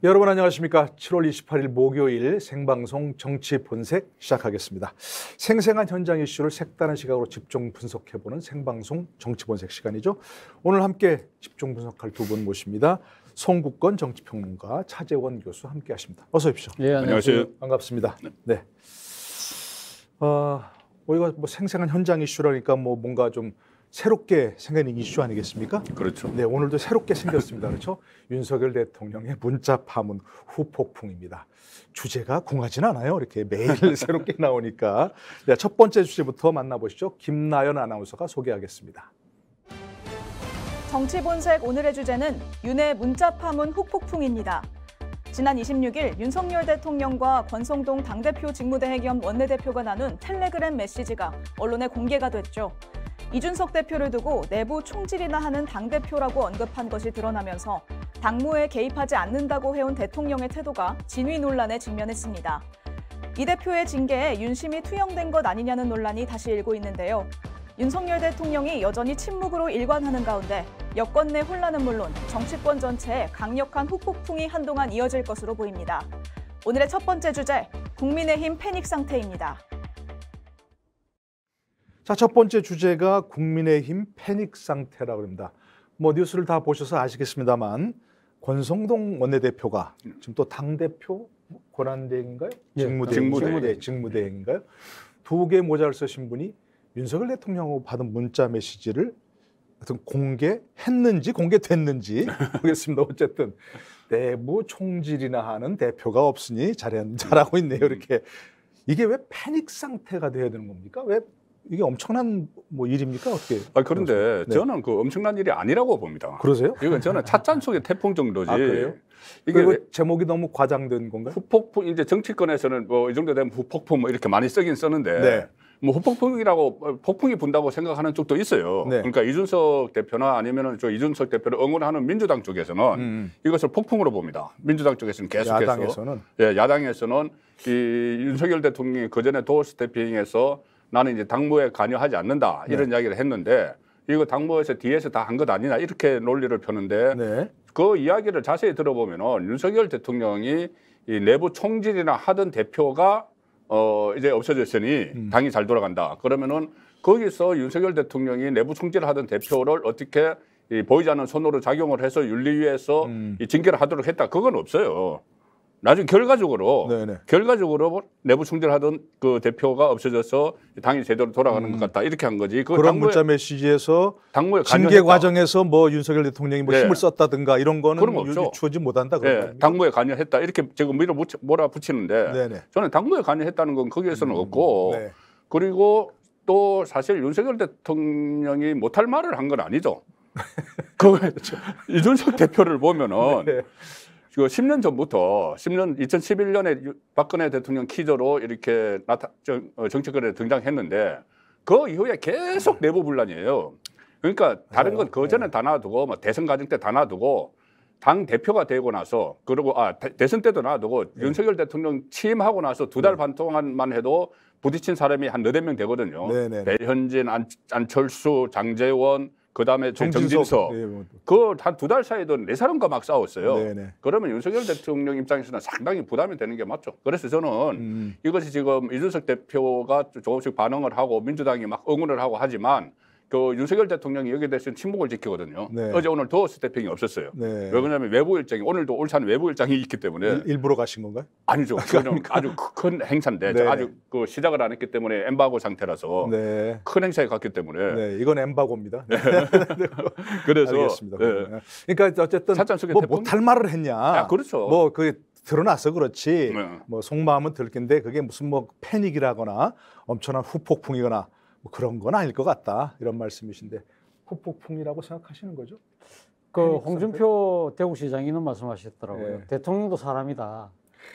여러분 안녕하십니까? 7월 28일 목요일 생방송 정치본색 시작하겠습니다. 생생한 현장 이슈를 색다른 시각으로 집중 분석해보는 생방송 정치본색 시간이죠. 오늘 함께 집중 분석할 두 분 모십니다. 송국건 정치평론가, 차재원 교수 함께 하십니다. 어서 오십시오. 네, 안녕하세요. 반갑습니다. 네. 우리가 뭐 생생한 현장 이슈라니까 뭔가 좀 새롭게 생긴 이슈 아니겠습니까? 그렇죠. 네, 오늘도 새롭게 생겼습니다. 그렇죠? 윤석열 대통령의 문자 파문 후폭풍입니다. 주제가 궁하진 않아요. 이렇게 매일 새롭게 나오니까. 네, 첫 번째 주제부터 만나보시죠. 김나연 아나운서가 소개하겠습니다. 정치본색 오늘의 주제는 윤의 문자 파문 후폭풍입니다. 지난 26일 윤석열 대통령과 권성동 당대표 직무대행 겸 원내대표가 나눈 텔레그램 메시지가 언론에 공개가 됐죠. 이준석 대표를 두고 내부 총질이나 하는 당대표라고 언급한 것이 드러나면서 당무에 개입하지 않는다고 해온 대통령의 태도가 진위 논란에 직면했습니다. 이 대표의 징계에 윤심이 투영된 것 아니냐는 논란이 다시 일고 있는데요. 윤석열 대통령이 여전히 침묵으로 일관하는 가운데 여권 내 혼란은 물론 정치권 전체에 강력한 후폭풍이 한동안 이어질 것으로 보입니다. 오늘의 첫 번째 주제, 국민의힘 패닉 상태입니다. 자, 첫 번째 주제가 국민의힘 패닉 상태라고 합니다. 뭐 뉴스를 다 보셔서 아시겠습니다만 권성동 원내대표가 지금 또 당대표 권한대행인가요? 직무대행인가요? 두 개 모자를 쓰신 분이 윤석열 대통령하고 받은 문자 메시지를 하여튼 공개했는지 공개됐는지 모르겠습니다. 어쨌든 내부 총질이나 하는 대표가 없으니 잘하고 있네요. 이렇게. 이게 왜 패닉 상태가 돼야 되는 겁니까? 왜 이게 엄청난 일입니까? 어떻게? 그런데 네. 저는 그 엄청난 일이 아니라고 봅니다. 그러세요? 이건 저는 찻잔 속의 태풍 정도지. 아, 그래요? 이게 그리고 제목이 너무 과장된 건가요? 후폭풍, 이제 정치권에서는 뭐 이 정도 되면 후폭풍 뭐 이렇게 많이 쓰긴 쓰는데 네. 뭐 후폭풍이라고 폭풍이 분다고 생각하는 쪽도 있어요. 네. 그러니까 이준석 대표나 아니면은 저 이준석 대표를 응원하는 민주당 쪽에서는 이것을 폭풍으로 봅니다. 민주당 쪽에서는 계속해서 야당에서는 이 윤석열 대통령이 그 전에 도어 스태핑에서 나는 이제 당무에 관여하지 않는다 이런 이야기를 했는데 이거 당무에서 뒤에서 다 한 것 아니냐 이렇게 논리를 펴는데 그 이야기를 자세히 들어보면은 윤석열 대통령이 이 내부 총질이나 하던 대표가 이제 없어졌으니 당이 잘 돌아간다. 그러면은 거기서 윤석열 대통령이 내부 총질을 하던 대표를 어떻게 이 보이지 않는 손으로 작용을 해서 윤리위에서 이 징계를 하도록 했다. 그건 없어요. 나중에 결과적으로 내부 총질하던 그 대표가 없어져서 당이 제대로 돌아가는 것 같다 이렇게 한 거지. 그런 문자 메시지에서 징계 과정에서 뭐 윤석열 대통령이 뭐 힘을 썼다든가 이런 거는 유추하지 못한다. 당무에 관여했다 이렇게 지금 몰아붙이는데 저는 당무에 관여했다는 건 거기에서는 없고 그리고 또 사실 윤석열 대통령이 못할 말을 한 건 아니죠. 이준석 대표를 보면은. 10년 전부터 2011년에 박근혜 대통령 키저로 이렇게 정치권에 등장했는데 그 이후에 계속 내부 분란이에요. 그러니까 다른 건 그 전에 다 놔두고 뭐 대선 과정 때 다 놔두고 당 대표가 되고 나서 그리고 대선 때도 놔두고 윤석열 대통령 취임하고 나서 2달 반 동안만 해도 부딪힌 사람이 한 4명 되거든요. 배현진, 안철수, 장제원 그다음에 정진석 그 한 2달 사이에도 4사람과 막 싸웠어요. 그러면 윤석열 대통령 입장에서는 상당히 부담이 되는 게 맞죠. 그래서 저는 이것이 지금 이준석 대표가 조금씩 반응을 하고 민주당이 막 응원을 하고 하지만 그 윤석열 대통령이 여기에 대해서는 침묵을 지키거든요. 어제 오늘 도어 스태핑이 없었어요. 왜 그러냐면 외부 일정이 오늘도 울산 외부 일정이 있기 때문에 일부러 가신 건가요? 아니죠. 그건 아주 큰 행사인데 아주 그 시작을 안 했기 때문에 엠바고 상태라서 큰 행사에 갔기 때문에 이건 엠바고입니다. 그래서 알겠습니다. 그러니까 어쨌든 뭐 못할 말을 했냐? 그렇죠. 뭐 그 드러나서 그렇지. 뭐 속마음은 들긴데 그게 무슨 뭐 패닉이라거나 엄청난 후폭풍이거나 뭐 그런 건 아닐 것 같다 이런 말씀이신데 후폭풍이라고 생각하시는 거죠? 그 홍준표 대구시장이 이런 말씀하셨더라고요. 대통령도 사람이다.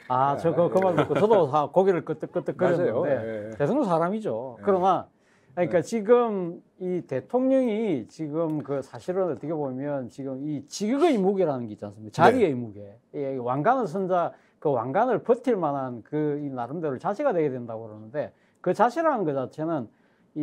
그 말 듣고 저도 고개를 끄덕끄덕거렸는데 대통령 사람이죠. 그러나 그러니까 지금 이 대통령이 지금 그 사실은 어떻게 보면 지금 이 직역의 무게라는 게 있지 않습니까? 자리의 무게. 왕관을 선자 그 왕관을 버틸 만한 그 이 나름대로 자세가 되게 된다고 그러는데 그 자세라는 것 자체는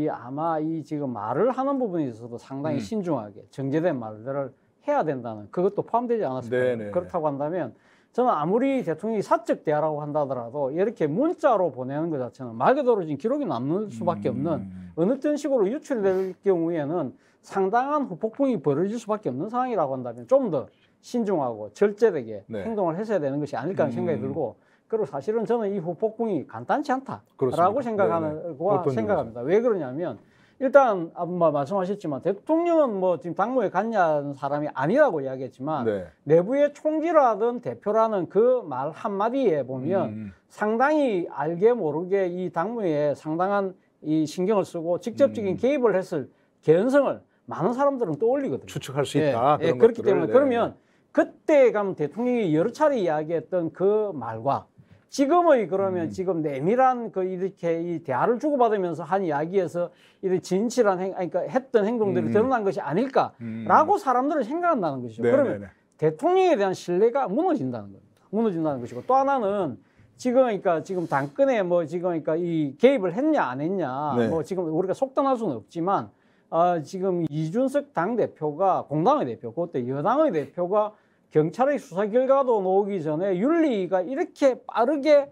아마 지금 말을 하는 부분에 있어서도 상당히 신중하게 정제된 말들을 해야 된다는 그것도 포함되지 않았을까요? 그렇다고 한다면 저는 아무리 대통령이 사적 대화라고 한다더라도 이렇게 문자로 보내는 것 자체는 말 그대로 지금 기록이 남는 수밖에 없는 어느 식으로 유출될 경우에는 상당한 후폭풍이 벌어질 수밖에 없는 상황이라고 한다면 좀 더 신중하고 절제되게 네. 행동을 했어야 되는 것이 아닐까 하는 생각이 들고 그리고 사실은 저는 이 후폭풍이 간단치 않다라고 그렇습니까? 생각합니다. 왜 그러냐면 일단 말씀하셨지만 대통령은 뭐 지금 당무에 갔냐는 사람이 아니라고 이야기했지만 네. 내부의 총지라든 대표라는 그 말 한마디에 보면 상당히 알게 모르게 이 당무에 상당한 이 신경을 쓰고 직접적인 개입을 했을 개연성을 많은 사람들은 떠올리거든요. 추측할 수 있다. 그런 그렇기 때문에 그러면 그때 가면 대통령이 여러 차례 이야기했던 그 말과 지금의 그러면 지금 내밀한 그 이렇게 이 대화를 주고받으면서 한 이야기에서 이렇게 진실한 그러니까 했던 행동들이 드러난 것이 아닐까라고 사람들은 생각한다는 것이죠. 그러면 대통령에 대한 신뢰가 무너진다는 겁니다. 무너진다는 것이고 또 하나는 지금 그러니까 지금 당권에 뭐 지금 그러니까 이 개입을 했냐 안 했냐 뭐 지금 우리가 속단할 수는 없지만 지금 이준석 당 대표가 공당의 대표 그때 여당의 대표가 경찰의 수사 결과도 나오기 전에 윤리가 이렇게 빠르게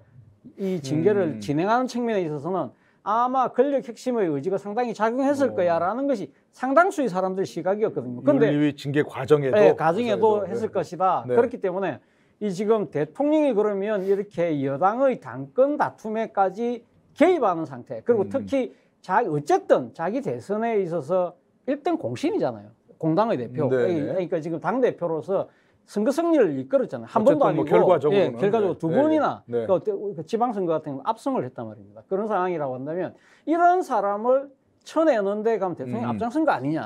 이 징계를 진행하는 측면에 있어서는 아마 권력 핵심의 의지가 상당히 작용했을 거야라는 것이 상당수의 사람들 시각이었거든요. 근데 윤리 징계 과정에도 과정에도 했을 것이다. 그렇기 때문에 이 지금 대통령이 그러면 이렇게 여당의 당권 다툼에까지 개입하는 상태. 그리고 특히 어쨌든 자기 대선에 있어서 1등 공신이잖아요. 공당의 대표. 그러니까 지금 당 대표로서 선거 승리를 이끌었잖아요. 한 번도 아니고 결과적으로는 결과적으로 두 번이나 그 지방선거 같은 경우 압승을 했단 말입니다. 그런 상황이라고 한다면 이런 사람을 쳐내는데 가면 대통령이 앞장선 거 아니냐.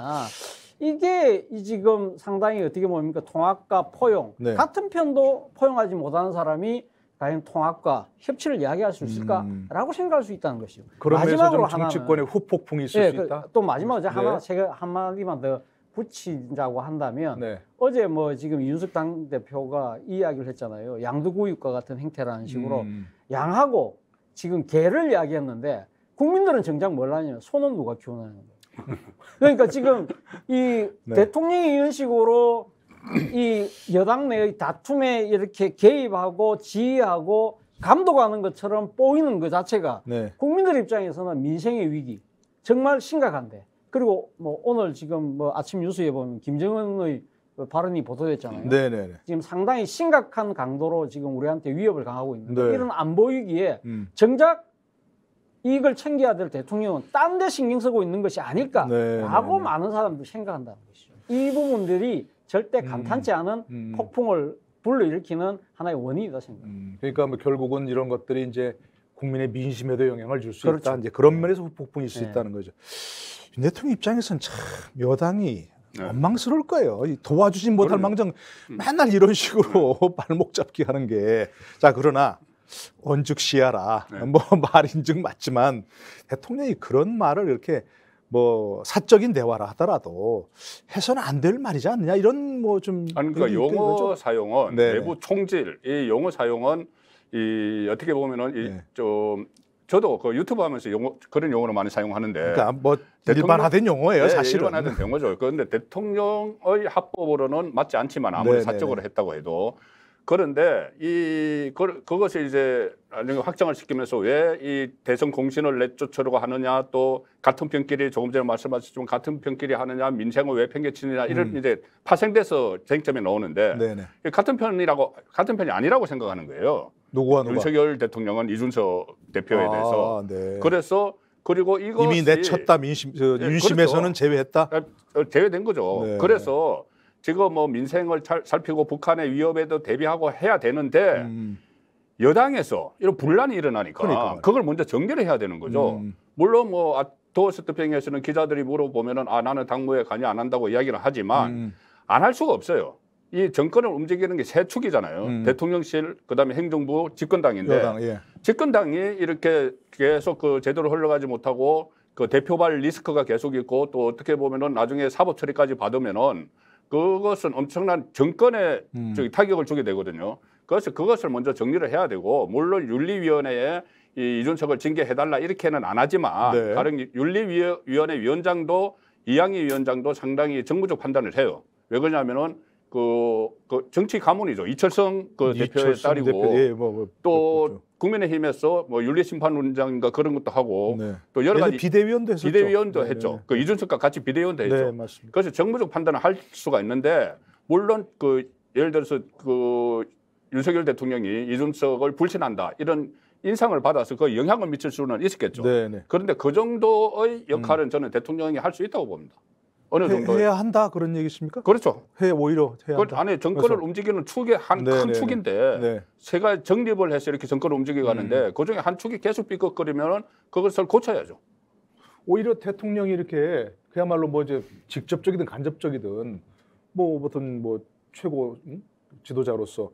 이게 지금 상당히 어떻게 보면 통합과 포용 같은 편도 포용하지 못하는 사람이 과연 통합과 협치를 이야기할 수 있을까라고 생각할 수 있다는 것이죠. 그런 면에서 좀 정치권의 후폭풍이 있을 수 있다. 또 마지막으로 제가 한마디만 더 붙이자고 한다면 어제 뭐 지금 이준석 당대표가 이 이야기를 했잖아요. 양두구육과 같은 행태라는 식으로 양하고 지금 개를 이야기했는데 국민들은 정작 뭘 하냐면 소는 누가 키우냐는 거예요. 그러니까 지금 이 대통령이 이런 식으로 이 여당 내의 다툼에 이렇게 개입하고 지휘하고 감독하는 것처럼 보이는 것 자체가 국민들 입장에서는 민생의 위기 정말 심각한데 그리고 뭐 오늘 지금 뭐 아침 뉴스에 보면 김정은의 발언이 보도됐잖아요. 지금 상당히 심각한 강도로 지금 우리한테 위협을 가하고 있는데 이런 안보 위기에 정작 이익을 챙겨야 될 대통령은 딴 데 신경 쓰고 있는 것이 아닐까라고 많은 사람들이 생각한다는 것이죠. 이 부분들이 절대 간단치 않은 폭풍을 불러일으키는 하나의 원인이다 생각합니다. 그러니까 뭐 결국은 이런 것들이 이제 국민의 민심에도 영향을 줄 수 있다. 이제 그런 면에서 폭풍이 있을 수 있다는 거죠. 윤 대통령 입장에서는 참 여당이 원망스러울 거예요. 도와주지 못할 망정 맨날 이런 식으로 발목 잡기 하는 게. 자, 그러나 언즉시하라. 뭐 말인즉 맞지만 대통령이 그런 말을 이렇게 뭐 사적인 대화라 하더라도 해서는 안 될 말이지 않느냐 이런 뭐 좀 그러니까 용어 사용은 내부 총질 이 용어 사용은 이 어떻게 보면은 좀 저도 그 유튜브 하면서 그런 용어를 많이 사용하는데 그러니까 뭐 일반화된 용어예요 사실은. 일반화된 용어죠. 그런데 대통령의 합법으로는 맞지 않지만 아무리 사적으로 했다고 해도 그런데 그것을 이제 확정을 시키면서 왜 이 대선 공신을 내쫓으려고 하느냐 또 같은 편끼리 조금 전에 말씀하셨지만 같은 편끼리 하느냐 민생을 왜 팽개치느냐 이런 이제 파생돼서 쟁점이 나오는데 같은 편이 아니라고 생각하는 거예요. 누가? 윤석열 대통령은 이준석 대표에 대해서 그래서 그리고 이것이 이미 내쳤다 윤심에서는 제외했다. 제외된 거죠. 그래서 지금 뭐 민생을 살피고 북한의 위협에도 대비하고 해야 되는데 여당에서 이런 분란이 일어나니까 그걸 먼저 정리를 해야 되는 거죠. 물론 뭐 도어스트핑에서는 기자들이 물어보면은 나는 당무에 관여 안 한다고 이야기를 하지만 안 할 수가 없어요. 이 정권을 움직이는 게 세 축이잖아요. 대통령실, 그다음에 행정부, 집권당인데 집권당이 이렇게 계속 그 제대로 흘러가지 못하고 그 대표발 리스크가 계속 있고 또 어떻게 보면은 나중에 사법 처리까지 받으면은 그것은 엄청난 정권에 타격을 주게 되거든요. 그래서 그것을 먼저 정리를 해야 되고 물론 윤리위원회에 이준석을 징계해달라 이렇게는 안 하지만 다른 윤리위원회 위원장도 이양희 위원장도 상당히 정무적 판단을 해요. 왜 그러냐면은 그 정치 가문이죠. 이철성 그 대표의 딸이고 또 그렇죠. 국민의힘에서 뭐 윤리심판원장인가 그런 것도 하고 네. 또 여러 가지 비대위원도 했었죠. 비대위원도 네, 했죠. 네. 그 이준석과 같이 비대위원도 했죠. 네, 맞습니다. 그래서 정무적 판단을 할 수가 있는데 물론 그 예를 들어서 그 윤석열 대통령이 이준석을 불신한다 이런 인상을 받아서 그 영향을 미칠 수는 있었겠죠. 네, 네. 그런데 그 정도의 역할은 저는 대통령이 할 수 있다고 봅니다. 어느 정도 해야 한다 그런 얘기십니까? 그렇죠. 오히려 해야 한다. 안에 정권을 움직이는 축의 한 큰 네, 축인데 네. 제가 정립을 해서 이렇게 정권을 움직여가는데 그중에 한 축이 계속 삐걱거리면 그것을 고쳐야죠. 오히려 대통령이 이렇게 그야말로 뭐 이제 직접적이든 간접적이든 뭐 어떤 뭐 최고 지도자로서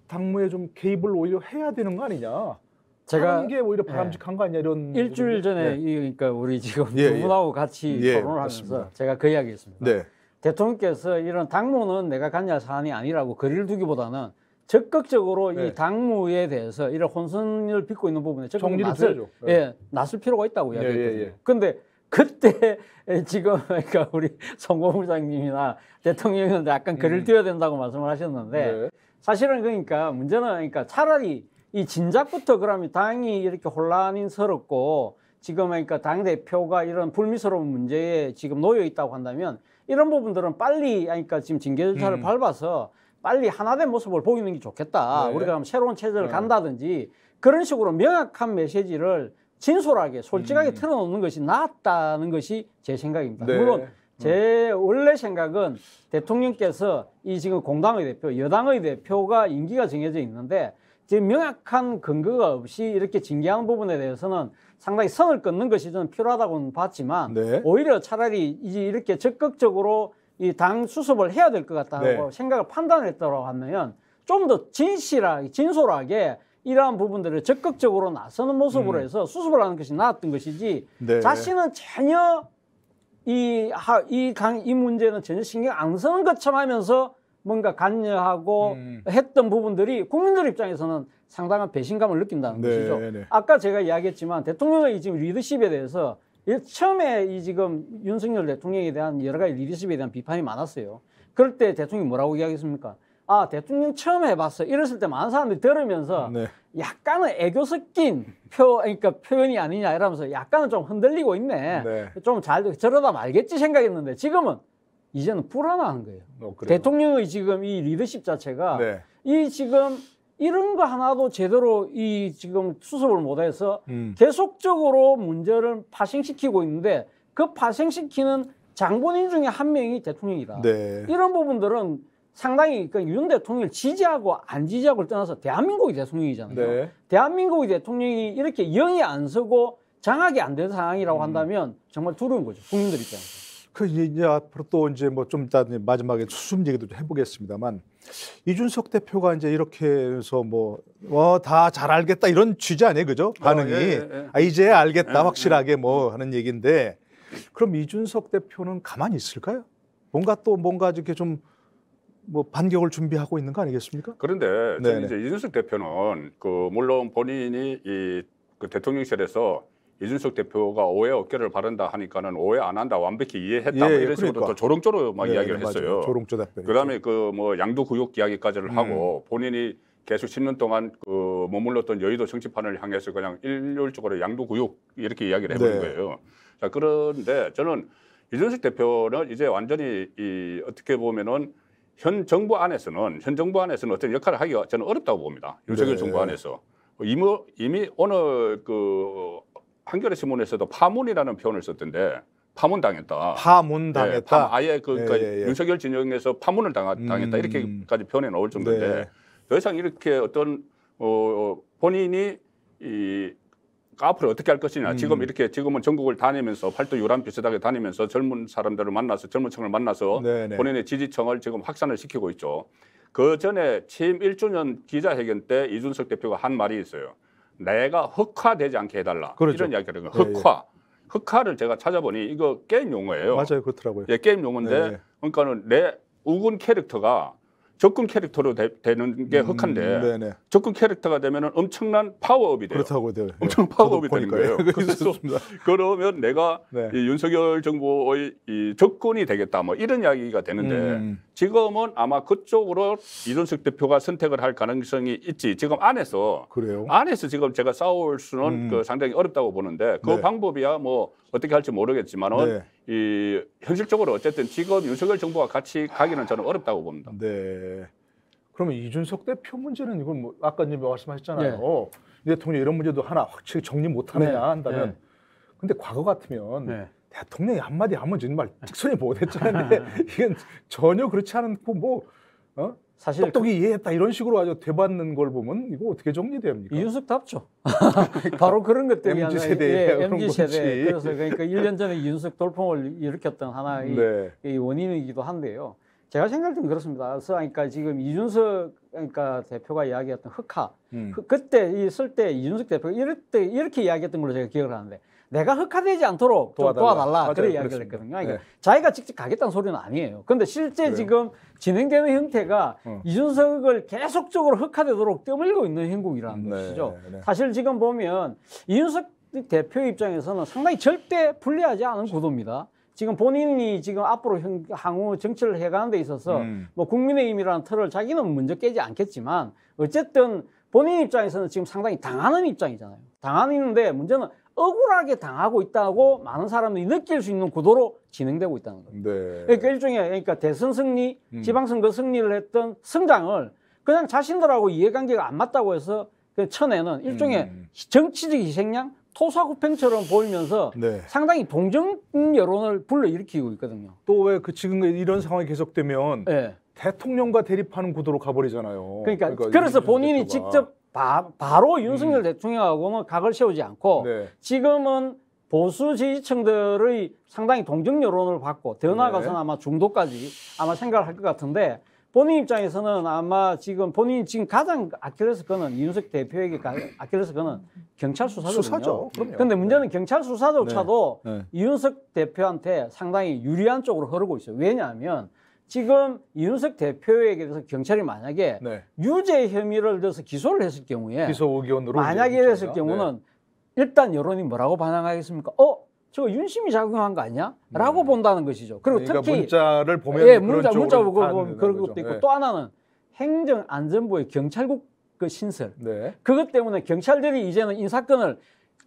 당무에 좀 개입을 오히려 해야 되는 거 아니냐? 제가 하는 게 오히려 바람직한 거 아니냐 이런 일주일 전에 네. 그러니까 우리 지금 예, 두 분하고 같이 예, 토론을 하면서 맞습니다. 제가 그 이야기했습니다. 네. 대통령께서 이런 당무는 내가 관여할 사안이 아니라고 거리를 두기보다는 적극적으로 네. 이 당무에 대해서 이런 혼선을 빚고 있는 부분에 적극 정리를 나설, 줘야죠. 나설 필요가 있다고 이야기했거든요. 예. 그런데 그때 지금 그러니까 우리 송고부장님이나 대통령은 약간 거리를 띄워야 된다고 말씀을 하셨는데 네. 사실은 그러니까 문제는 그러니까 차라리 이 진작부터 그러면 당이 이렇게 혼란스럽고 지금 그러니까 당 대표가 이런 불미스러운 문제에 지금 놓여 있다고 한다면 이런 부분들은 빨리 그러니까 지금 징계 절차를 밟아서 빨리 하나된 모습을 보이는 게 좋겠다. 네. 우리가 그럼 새로운 체제를 네. 간다든지 그런 식으로 명확한 메시지를 진솔하게 솔직하게 틀어놓는 것이 낫다는 것이 제 생각입니다. 네. 물론 제 원래 생각은 대통령께서 이 지금 공당의 대표, 여당의 대표가 임기가 정해져 있는데 지금 명확한 근거가 없이 이렇게 징계하는 부분에 대해서는 상당히 선을 끊는 것이 저는 필요하다고는 봤지만 네. 오히려 차라리 이제 이렇게 적극적으로 이 당 수습을 해야 될 것 같다고 네. 생각을 판단했다고 하면 좀 더 진실하게, 진솔하게 이러한 부분들을 적극적으로 나서는 모습으로 해서 수습을 하는 것이 나았던 것이지 네. 자신은 전혀 이 문제는 전혀 신경 안 쓰는 것처럼 하면서 뭔가 관여하고 했던 부분들이 국민들 입장에서는 상당한 배신감을 느낀다는 네, 것이죠. 네. 아까 제가 이야기했지만 대통령의 지금 리더십에 대해서 처음에 이 지금 윤석열 대통령에 대한 여러 가지 리더십에 대한 비판이 많았어요. 그럴 때 대통령이 뭐라고 이야기했습니까? 아, 대통령 처음 해봤어. 이랬을 때 많은 사람들이 들으면서 네. 약간은 애교 섞인 그러니까 표현이 아니냐 이러면서 약간은 좀 흔들리고 있네. 네. 좀 잘 저러다 말겠지 생각했는데 지금은 이제는 불안한 거예요. 그래요. 대통령의 지금 이 리더십 자체가 네. 이 지금 이런 거 하나도 제대로 이 지금 수습을 못해서 음. 계속적으로 문제를 파생시키고 있는데 그 파생시키는 장본인 중에 한 명이 대통령이다. 네. 이런 부분들은 상당히 그 윤 대통령을 지지하고 안 지지하고를 떠나서 대한민국의 대통령이잖아요. 네. 대한민국의 대통령이 이렇게 영이 안 서고 장악이 안 된 상황이라고 한다면 정말 두려운 거죠. 국민들 입장에서. 그 이제 앞으로 또 이제 뭐 좀 이따 마지막에 수습 얘기도 좀 해보겠습니다만 이준석 대표가 이제 이렇게 해서 뭐 다 잘 알겠다 이런 취지 아니에요, 그죠? 반응이 예. 아, 이제 알겠다 확실하게 뭐 하는 얘기인데 그럼 이준석 대표는 가만히 있을까요? 뭔가 이렇게 좀 뭐 반격을 준비하고 있는 거 아니겠습니까? 그런데 네네. 저는 이제 이준석 대표는 그 물론 본인이 그 대통령실에서 이준석 대표가 오해 어깨를 바른다 하니까는 오해 안 한다 완벽히 이해했다 뭐 이런 식으로 그러니까. 또 조롱조로 막 이야기를 맞아요. 했어요. 조롱조 답변. 그다음에 그 뭐 양도구역 이야기까지를 하고 본인이 계속 10년 동안 그 머물렀던 여의도 정치판을 향해서 그냥 일률적으로 양도구역 이렇게 이야기를 해버린 네. 거예요. 자 그런데 저는 이준석 대표는 이제 완전히 어떻게 보면은 현 정부 안에서는 어떤 역할을 하기가 저는 어렵다고 봅니다. 윤석열 네. 정부 안에서 이미 오늘 그 한겨레 신문에서도 파문이라는 표현을 썼던데 파문당했다. 파문당했다. 아예 그러니까 예. 윤석열 진영에서 파문을 당했다 이렇게까지 표현에 나올 정도인데 네. 더 이상 이렇게 어떤 본인이 앞으로 어떻게 할 것이냐. 지금은 전국을 다니면서 팔도 유람 비슷하게 다니면서 젊은 사람들을 만나서 젊은층을 만나서 네네. 본인의 지지층을 지금 확산을 시키고 있죠. 그 전에 취임 1주년 기자회견 때 이준석 대표가 한 말이 있어요. 내가 흑화되지 않게 해달라. 그렇죠. 이런 이야기를 해요. 흑화. 흑화를 제가 찾아보니 이거 게임 용어예요. 맞아요, 그렇더라고요. 예, 게임 용어인데 네. 그러니까는 내 우군 캐릭터가 적군 캐릭터로 되는 게 흑한데 네네. 적군 캐릭터가 되면은 엄청난 파워업이 돼요. 그렇다고 돼요. 엄청 파워업이 되는 거예요. 그래서 그러면 내가 네. 이 윤석열 정부의 이 적군이 되겠다 뭐 이런 이야기가 되는데 지금은 아마 그쪽으로 이준석 대표가 선택을 할 가능성이 있지. 지금 안에서 지금 제가 싸울 수는 그 상당히 어렵다고 보는데 그 네. 방법이야 뭐 어떻게 할지 모르겠지만은 네. 이 현실적으로 어쨌든 지금 윤석열 정부가 같이 가기는 저는 어렵다고 봅니다. 네. 그러면 이준석 대표 문제는 이건 뭐 아까 이제 말씀하셨잖아요. 이 대통령 이런 문제도 하나 확실히 정리 못하느냐 한다면, 근데 과거 같으면 대통령이 한마디 하면 정말 직선이 못했잖아요. 이건 전혀 그렇지 않고 뭐 사실 똑똑히 이해했다 이런 식으로 아주 되받는 걸 보면 이거 어떻게 정리됩니까? 이준석 답죠. 바로 그런 것 때문에 MZ 세대, MZ 세대. 그래서 그러니까 1년 전에 이준석 돌풍을 일으켰던 하나의 이 원인이기도 한데요. 제가 생각할 때는 그렇습니다. 그래서 그러니까 지금 이준석 대표가 이야기했던 흑화, 그때 있을 때 이준석 대표가 이렇게 이야기했던 걸로 제가 기억을 하는데, 내가 흑화되지 않도록 도와달라. 그래 이야기를 했거든요. 그러니까 자기가 직접 가겠다는 소리는 아니에요. 그런데 실제 지금 진행되는 형태가 이준석을 계속적으로 흑화되도록 떠밀고 있는 행동이라는 것이죠. 사실 지금 보면 이준석 대표 입장에서는 상당히 절대 불리하지 않은 구도입니다. 지금 본인이 지금 앞으로 향후 정치를 해가는 데 있어서 뭐 국민의힘이라는 틀을 자기는 먼저 깨지 않겠지만 어쨌든 본인 입장에서는 지금 상당히 당하는 입장이잖아요. 당하는데 문제는 억울하게 당하고 있다고 많은 사람들이 느낄 수 있는 구도로 진행되고 있다는 거예요. 그러니까 일종의 대선 승리, 지방선거 승리를 했던 성장을 그냥 자신들하고 이해관계가 안 맞다고 해서 쳐내는 일종의 정치적 희생양, 토사구팽처럼 보이면서 상당히 동정 여론을 불러일으키고 있거든요. 또 왜 지금 이런 상황이 계속되면 대통령과 대립하는 구도로 가버리잖아요. 그러니까 그래서 본인이 직접 바로 윤석열 대통령하고는 각을 세우지 않고 지금은 보수 지지층들의 상당히 동정 여론을 받고 더 나아가서는 아마 중도까지 아마 생각을 할 것 같은데, 본인 입장에서는 아마 지금 본인이 지금 가장 아킬레스건은 이준석 대표에게 아킬레스건은 경찰 수사거든요. 그런데 문제는 경찰 수사조차도 이준석 대표한테 상당히 유리한 쪽으로 흐르고 있어요. 왜냐하면 지금 이준석 대표에게 대해서 경찰이 만약에 유죄 혐의를 들어서 기소를 했을 경우에 기소 의견으로 만약에 했을 경우는 일단 여론이 뭐라고 반응하겠습니까? 저거 윤심이 작용한 거 아니야? 라고 본다는 것이죠. 그리고 그러니까 특히 문자를 보면 문자 보고 그런 것도 있고, 또 하나는 행정안전부의 경찰국 그 신설. 그것 때문에 경찰들이 이제는 이 사건을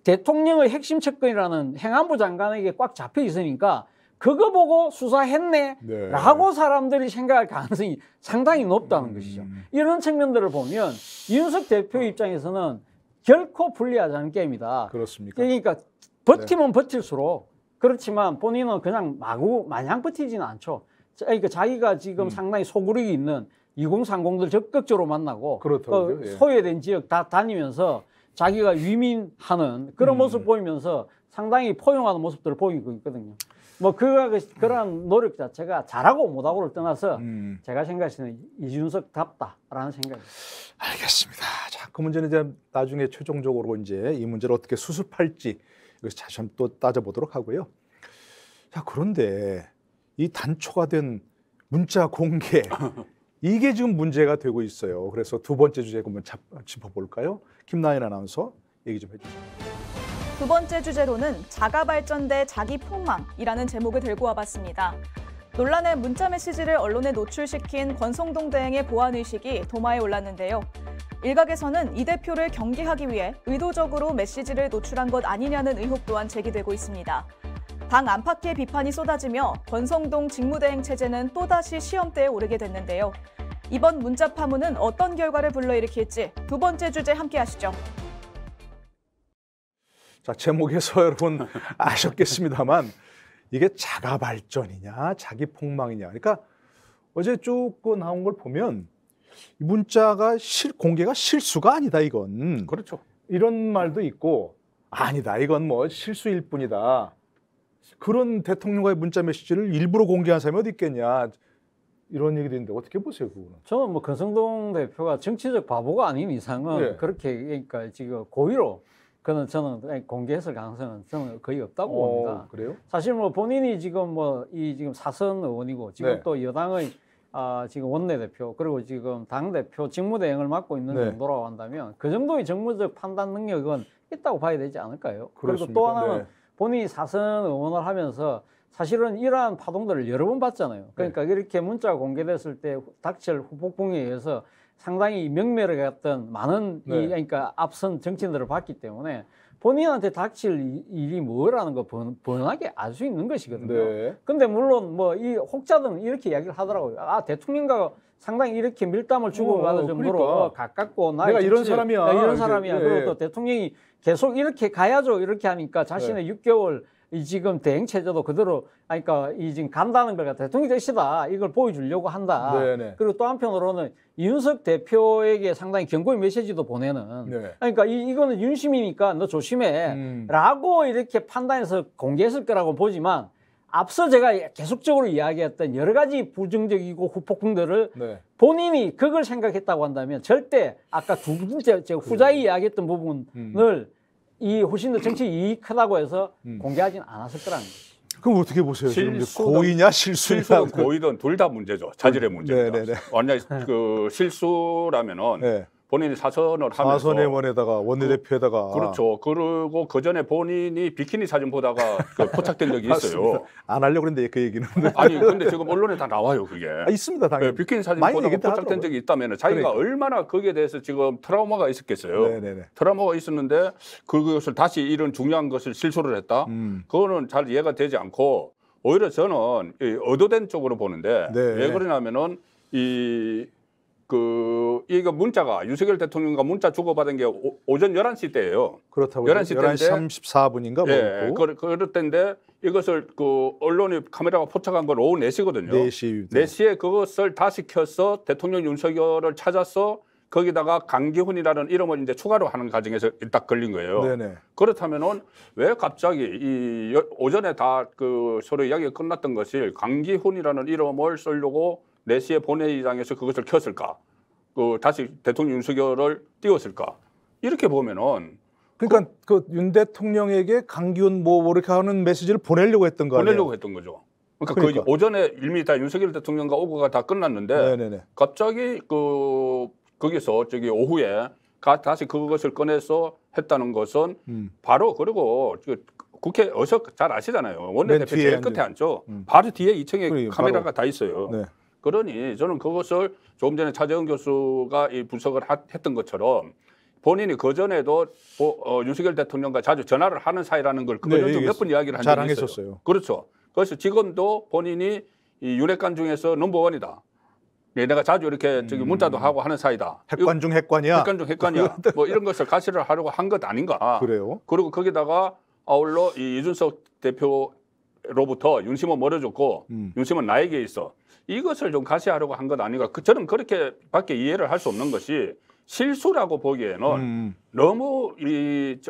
대통령의 핵심 측근이라는 행안부 장관에게 꽉 잡혀 있으니까 그거 보고 수사했네 라고 사람들이 생각할 가능성이 상당히 높다는 것이죠. 이런 측면들을 보면 이준석 대표 입장에서는 결코 불리하지 않은 게임이다. 그렇습니까? 그러니까 버티면 버틸수록, 그렇지만 본인은 그냥 마냥 버티지는 않죠. 그러니까 자기가 지금 상당히 소구력이 있는 2030들 적극적으로 만나고 소외된 지역 다 다니면서 자기가 위민하는 그런 모습 보이면서 상당히 포용하는 모습들을 보이고 있거든요. 뭐 그런 노력 자체가 잘하고 못하고를 떠나서 제가 생각하시는 이준석답다라는 생각입니다. 알겠습니다. 자, 그 문제는 이제 나중에 최종적으로 이제 이 문제를 어떻게 수습할지 여기서 다시 한번 또 따져보도록 하고요. 자, 그런데 이 단초가 된 문자 공개 이게 지금 문제가 되고 있어요. 그래서 두 번째 주제 한번 짚어볼까요? 김나연 아나운서 얘기 좀 해주세요. 두 번째 주제로는 자가 발전 대 자기 폭망이라는 제목을 들고 와봤습니다. 논란의 문자 메시지를 언론에 노출시킨 권성동 대행의 보안 의식이 도마에 올랐는데요. 일각에서는 이 대표를 경계하기 위해 의도적으로 메시지를 노출한 것 아니냐는 의혹 또한 제기되고 있습니다. 당 안팎의 비판이 쏟아지며 권성동 직무대행 체제는 또다시 시험대에 오르게 됐는데요. 이번 문자 파문은 어떤 결과를 불러일으킬지 두 번째 주제 함께 하시죠. 자, 제목에서 여러분 아셨겠습니다만 이게 자가 발전이냐 자기 폭망이냐, 그러니까 어제 쭉 나온 걸 보면 이 문자가 공개가 실수가 아니다 이건. 그렇죠. 이런 말도 있고, 아니다 이건 뭐 실수일 뿐이다. 그런 대통령과의 문자 메시지를 일부러 공개한 사람이 어디 있겠냐, 이런 얘기도 있는데 어떻게 보세요 그거는? 저는 뭐 권성동 대표가 정치적 바보가 아닌 이상은 그렇게, 그러니까 지금 고의로 저는 공개했을 가능성은 저는 거의 없다고 봅니다. 그래요? 사실 뭐 본인이 지금 지금 사선 의원이고 지금 또 여당의 지금 원내대표 그리고 지금 당대표 직무대행을 맡고 있는 네. 정도라고 한다면 그 정도의 정무적 판단 능력은 있다고 봐야 되지 않을까요? 그리고 그렇습니까? 또 하나는 네. 본인이 사선 의원을 하면서 사실은 이러한 파동들을 여러 번 봤잖아요. 그러니까 이렇게 문자가 공개됐을 때 닥칠 후폭풍에 의해서 상당히 명멸을 갔던 많은 네. 그러니까 앞선 정치인들을 봤기 때문에 본인한테 닥칠 일이 뭐라는 거 번하게 알 수 있는 것이거든요. 네. 근데 물론 뭐 이 혹자들은 이렇게 이야기를 하더라고요. 대통령과 상당히 이렇게 밀담을 주고받을 정도로 그러니까. 가깝고 내가 이런 사람이야. 이런 사람이야. 이렇게, 그리고 또 대통령이 계속 이렇게 가야죠. 이렇게 하니까 자신의 6개월 이 지금 대행 체제도 그대로 그러니까 이 지금 간다는 걸 대통령 되시다 이걸 보여주려고 한다. 네네. 그리고 또 한편으로는 이준석 대표에게 상당히 경고의 메시지도 보내는. 네. 그러니까 이거는 윤심이니까 너 조심해라고 이렇게 판단해서 공개했을 거라고 보지만 앞서 제가 계속적으로 이야기했던 여러 가지 부정적이고 후폭풍들을 네. 본인이 그걸 생각했다고 한다면 절대 아까 두 번째 제가 후자에 이야기했던 부분을 이 훨씬 더 정치 이익이 크다고 해서 공개하지는 않았을 거라는 거죠. 그럼 어떻게 보세요? 지금 이제 실수든- 고의냐 실수냐? 실수든 고의든 둘 다 문제죠. 자질의 문제입니다. 네네네. 완전히 그 실수라면은 네. 본인이 사선을 하면서 사선의원에다가 원내대표에다가 그렇죠. 그리고 그 전에 본인이 비키니 사진 보다가 그 포착된 적이 있어요. 맞습니다. 안 하려고 그랬는데 그 얘기는 아니 근데 지금 언론에 다 나와요 그게. 있습니다 당연히. 네, 비키니 사진 많이 보다가 얘기도 포착된 하더라고요. 적이 있다면 자기가 그러니까. 얼마나 거기에 대해서 지금 트라우마가 있었겠어요. 네네네. 트라우마가 있었는데 그것을 다시 이런 중요한 것을 실수를 했다. 그거는 잘 이해가 되지 않고 오히려 저는 이 의도된 쪽으로 보는데 네. 왜 그러냐면은 이거 문자가 윤석열 대통령과 문자 주고받은 게 오전 11시 때예요. 그렇다고 11시 11시 34분인가 예, 뭐 그럴 때인데 이것을 그 언론이 카메라가 포착한 건 오후 4시거든요. 4시 4시에 그것을 다시 켜서 대통령 윤석열을 찾아서 거기다가 강기훈이라는 이름을 이제 추가로 하는 과정에서 딱 걸린 거예요. 네네. 그렇다면은 왜 갑자기 오전에 다 그 서로 이야기가 끝났던 것을 강기훈이라는 이름을 쓰려고 4시에 본회의장에서 그것을 켰을까? 다시 대통령 윤석열을 띄웠을까? 이렇게 보면은 그러니까 그 윤 대통령에게 강기훈 뭐 이렇게 하는 메시지를 보내려고 했던 거 아니에요? 보내려고 했던 거죠. 그러니까, 그러니까. 그 오전에 이미 다 윤석열 대통령과 오고가 다 끝났는데 네네네. 갑자기 거기서 저기 오후에 다시 그것을 꺼내서 했다는 것은 바로 그리고 국회 어서 잘 아시잖아요. 원내대표 맨 뒤에 제일 끝에 앉은. 앉죠. 바로 뒤에 2층에 그러니까 카메라가 바로. 다 있어요. 네. 그러니 저는 그것을 조금 전에 차재원 교수가 이 분석을 했던 것처럼 본인이 그 전에도 윤석열 대통령과 자주 전화를 하는 사이라는 걸 네, 몇 번 이야기를 한 잘 적이 있어요. 하셨어요. 그렇죠. 그래서 지금도 본인이 이 윤핵관 중에서 넘버원이다. 예, 내가 자주 이렇게 저기 문자도 하고 하는 사이다. 핵관 중 핵관이야. 핵관 중 핵관이야. 뭐 이런 것을 가시를 하려고 한 것 아닌가. 그래요? 그리고 거기다가 아울러 이 이준석 대표로부터 윤심은 멀어졌고 윤심은 나에게 있어. 이것을 좀 가시하려고 한 것 아닌가. 저는 그렇게밖에 이해를 할 수 없는 것이 실수라고 보기에는 너무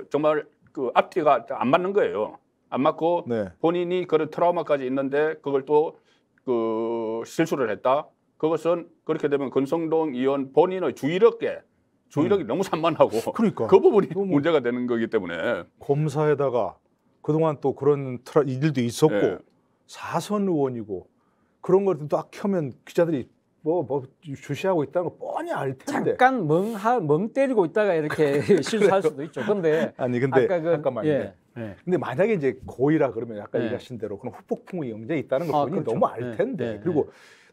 정말 그 앞뒤가 안 맞는 거예요. 안 맞고 네. 본인이 그런 트라우마까지 있는데 그걸 또 그 실수를 했다. 그것은 그렇게 되면 권성동 의원 본인의 주의력이 너무 산만하고 그러니까. 그 부분이 너무- 문제가 되는 거기 때문에 검사에다가 그동안 또 그런 일도 있었고 예. 사선 의원이고 그런 걸 딱 켜면 기자들이 뭐 주시하고 있다는 거 뻔히 알 텐데. 잠깐 멍 때리고 있다가 이렇게 실수할 수도 있죠. 근데 아니 근데 아까 잠깐만요. 예. 근데 만약에 이제 고의라 그러면 아까 네. 얘기하신 대로 그런 후폭풍의 영장이 있다는 걸 본인이 그렇죠. 너무 알 텐데 네, 네, 그리고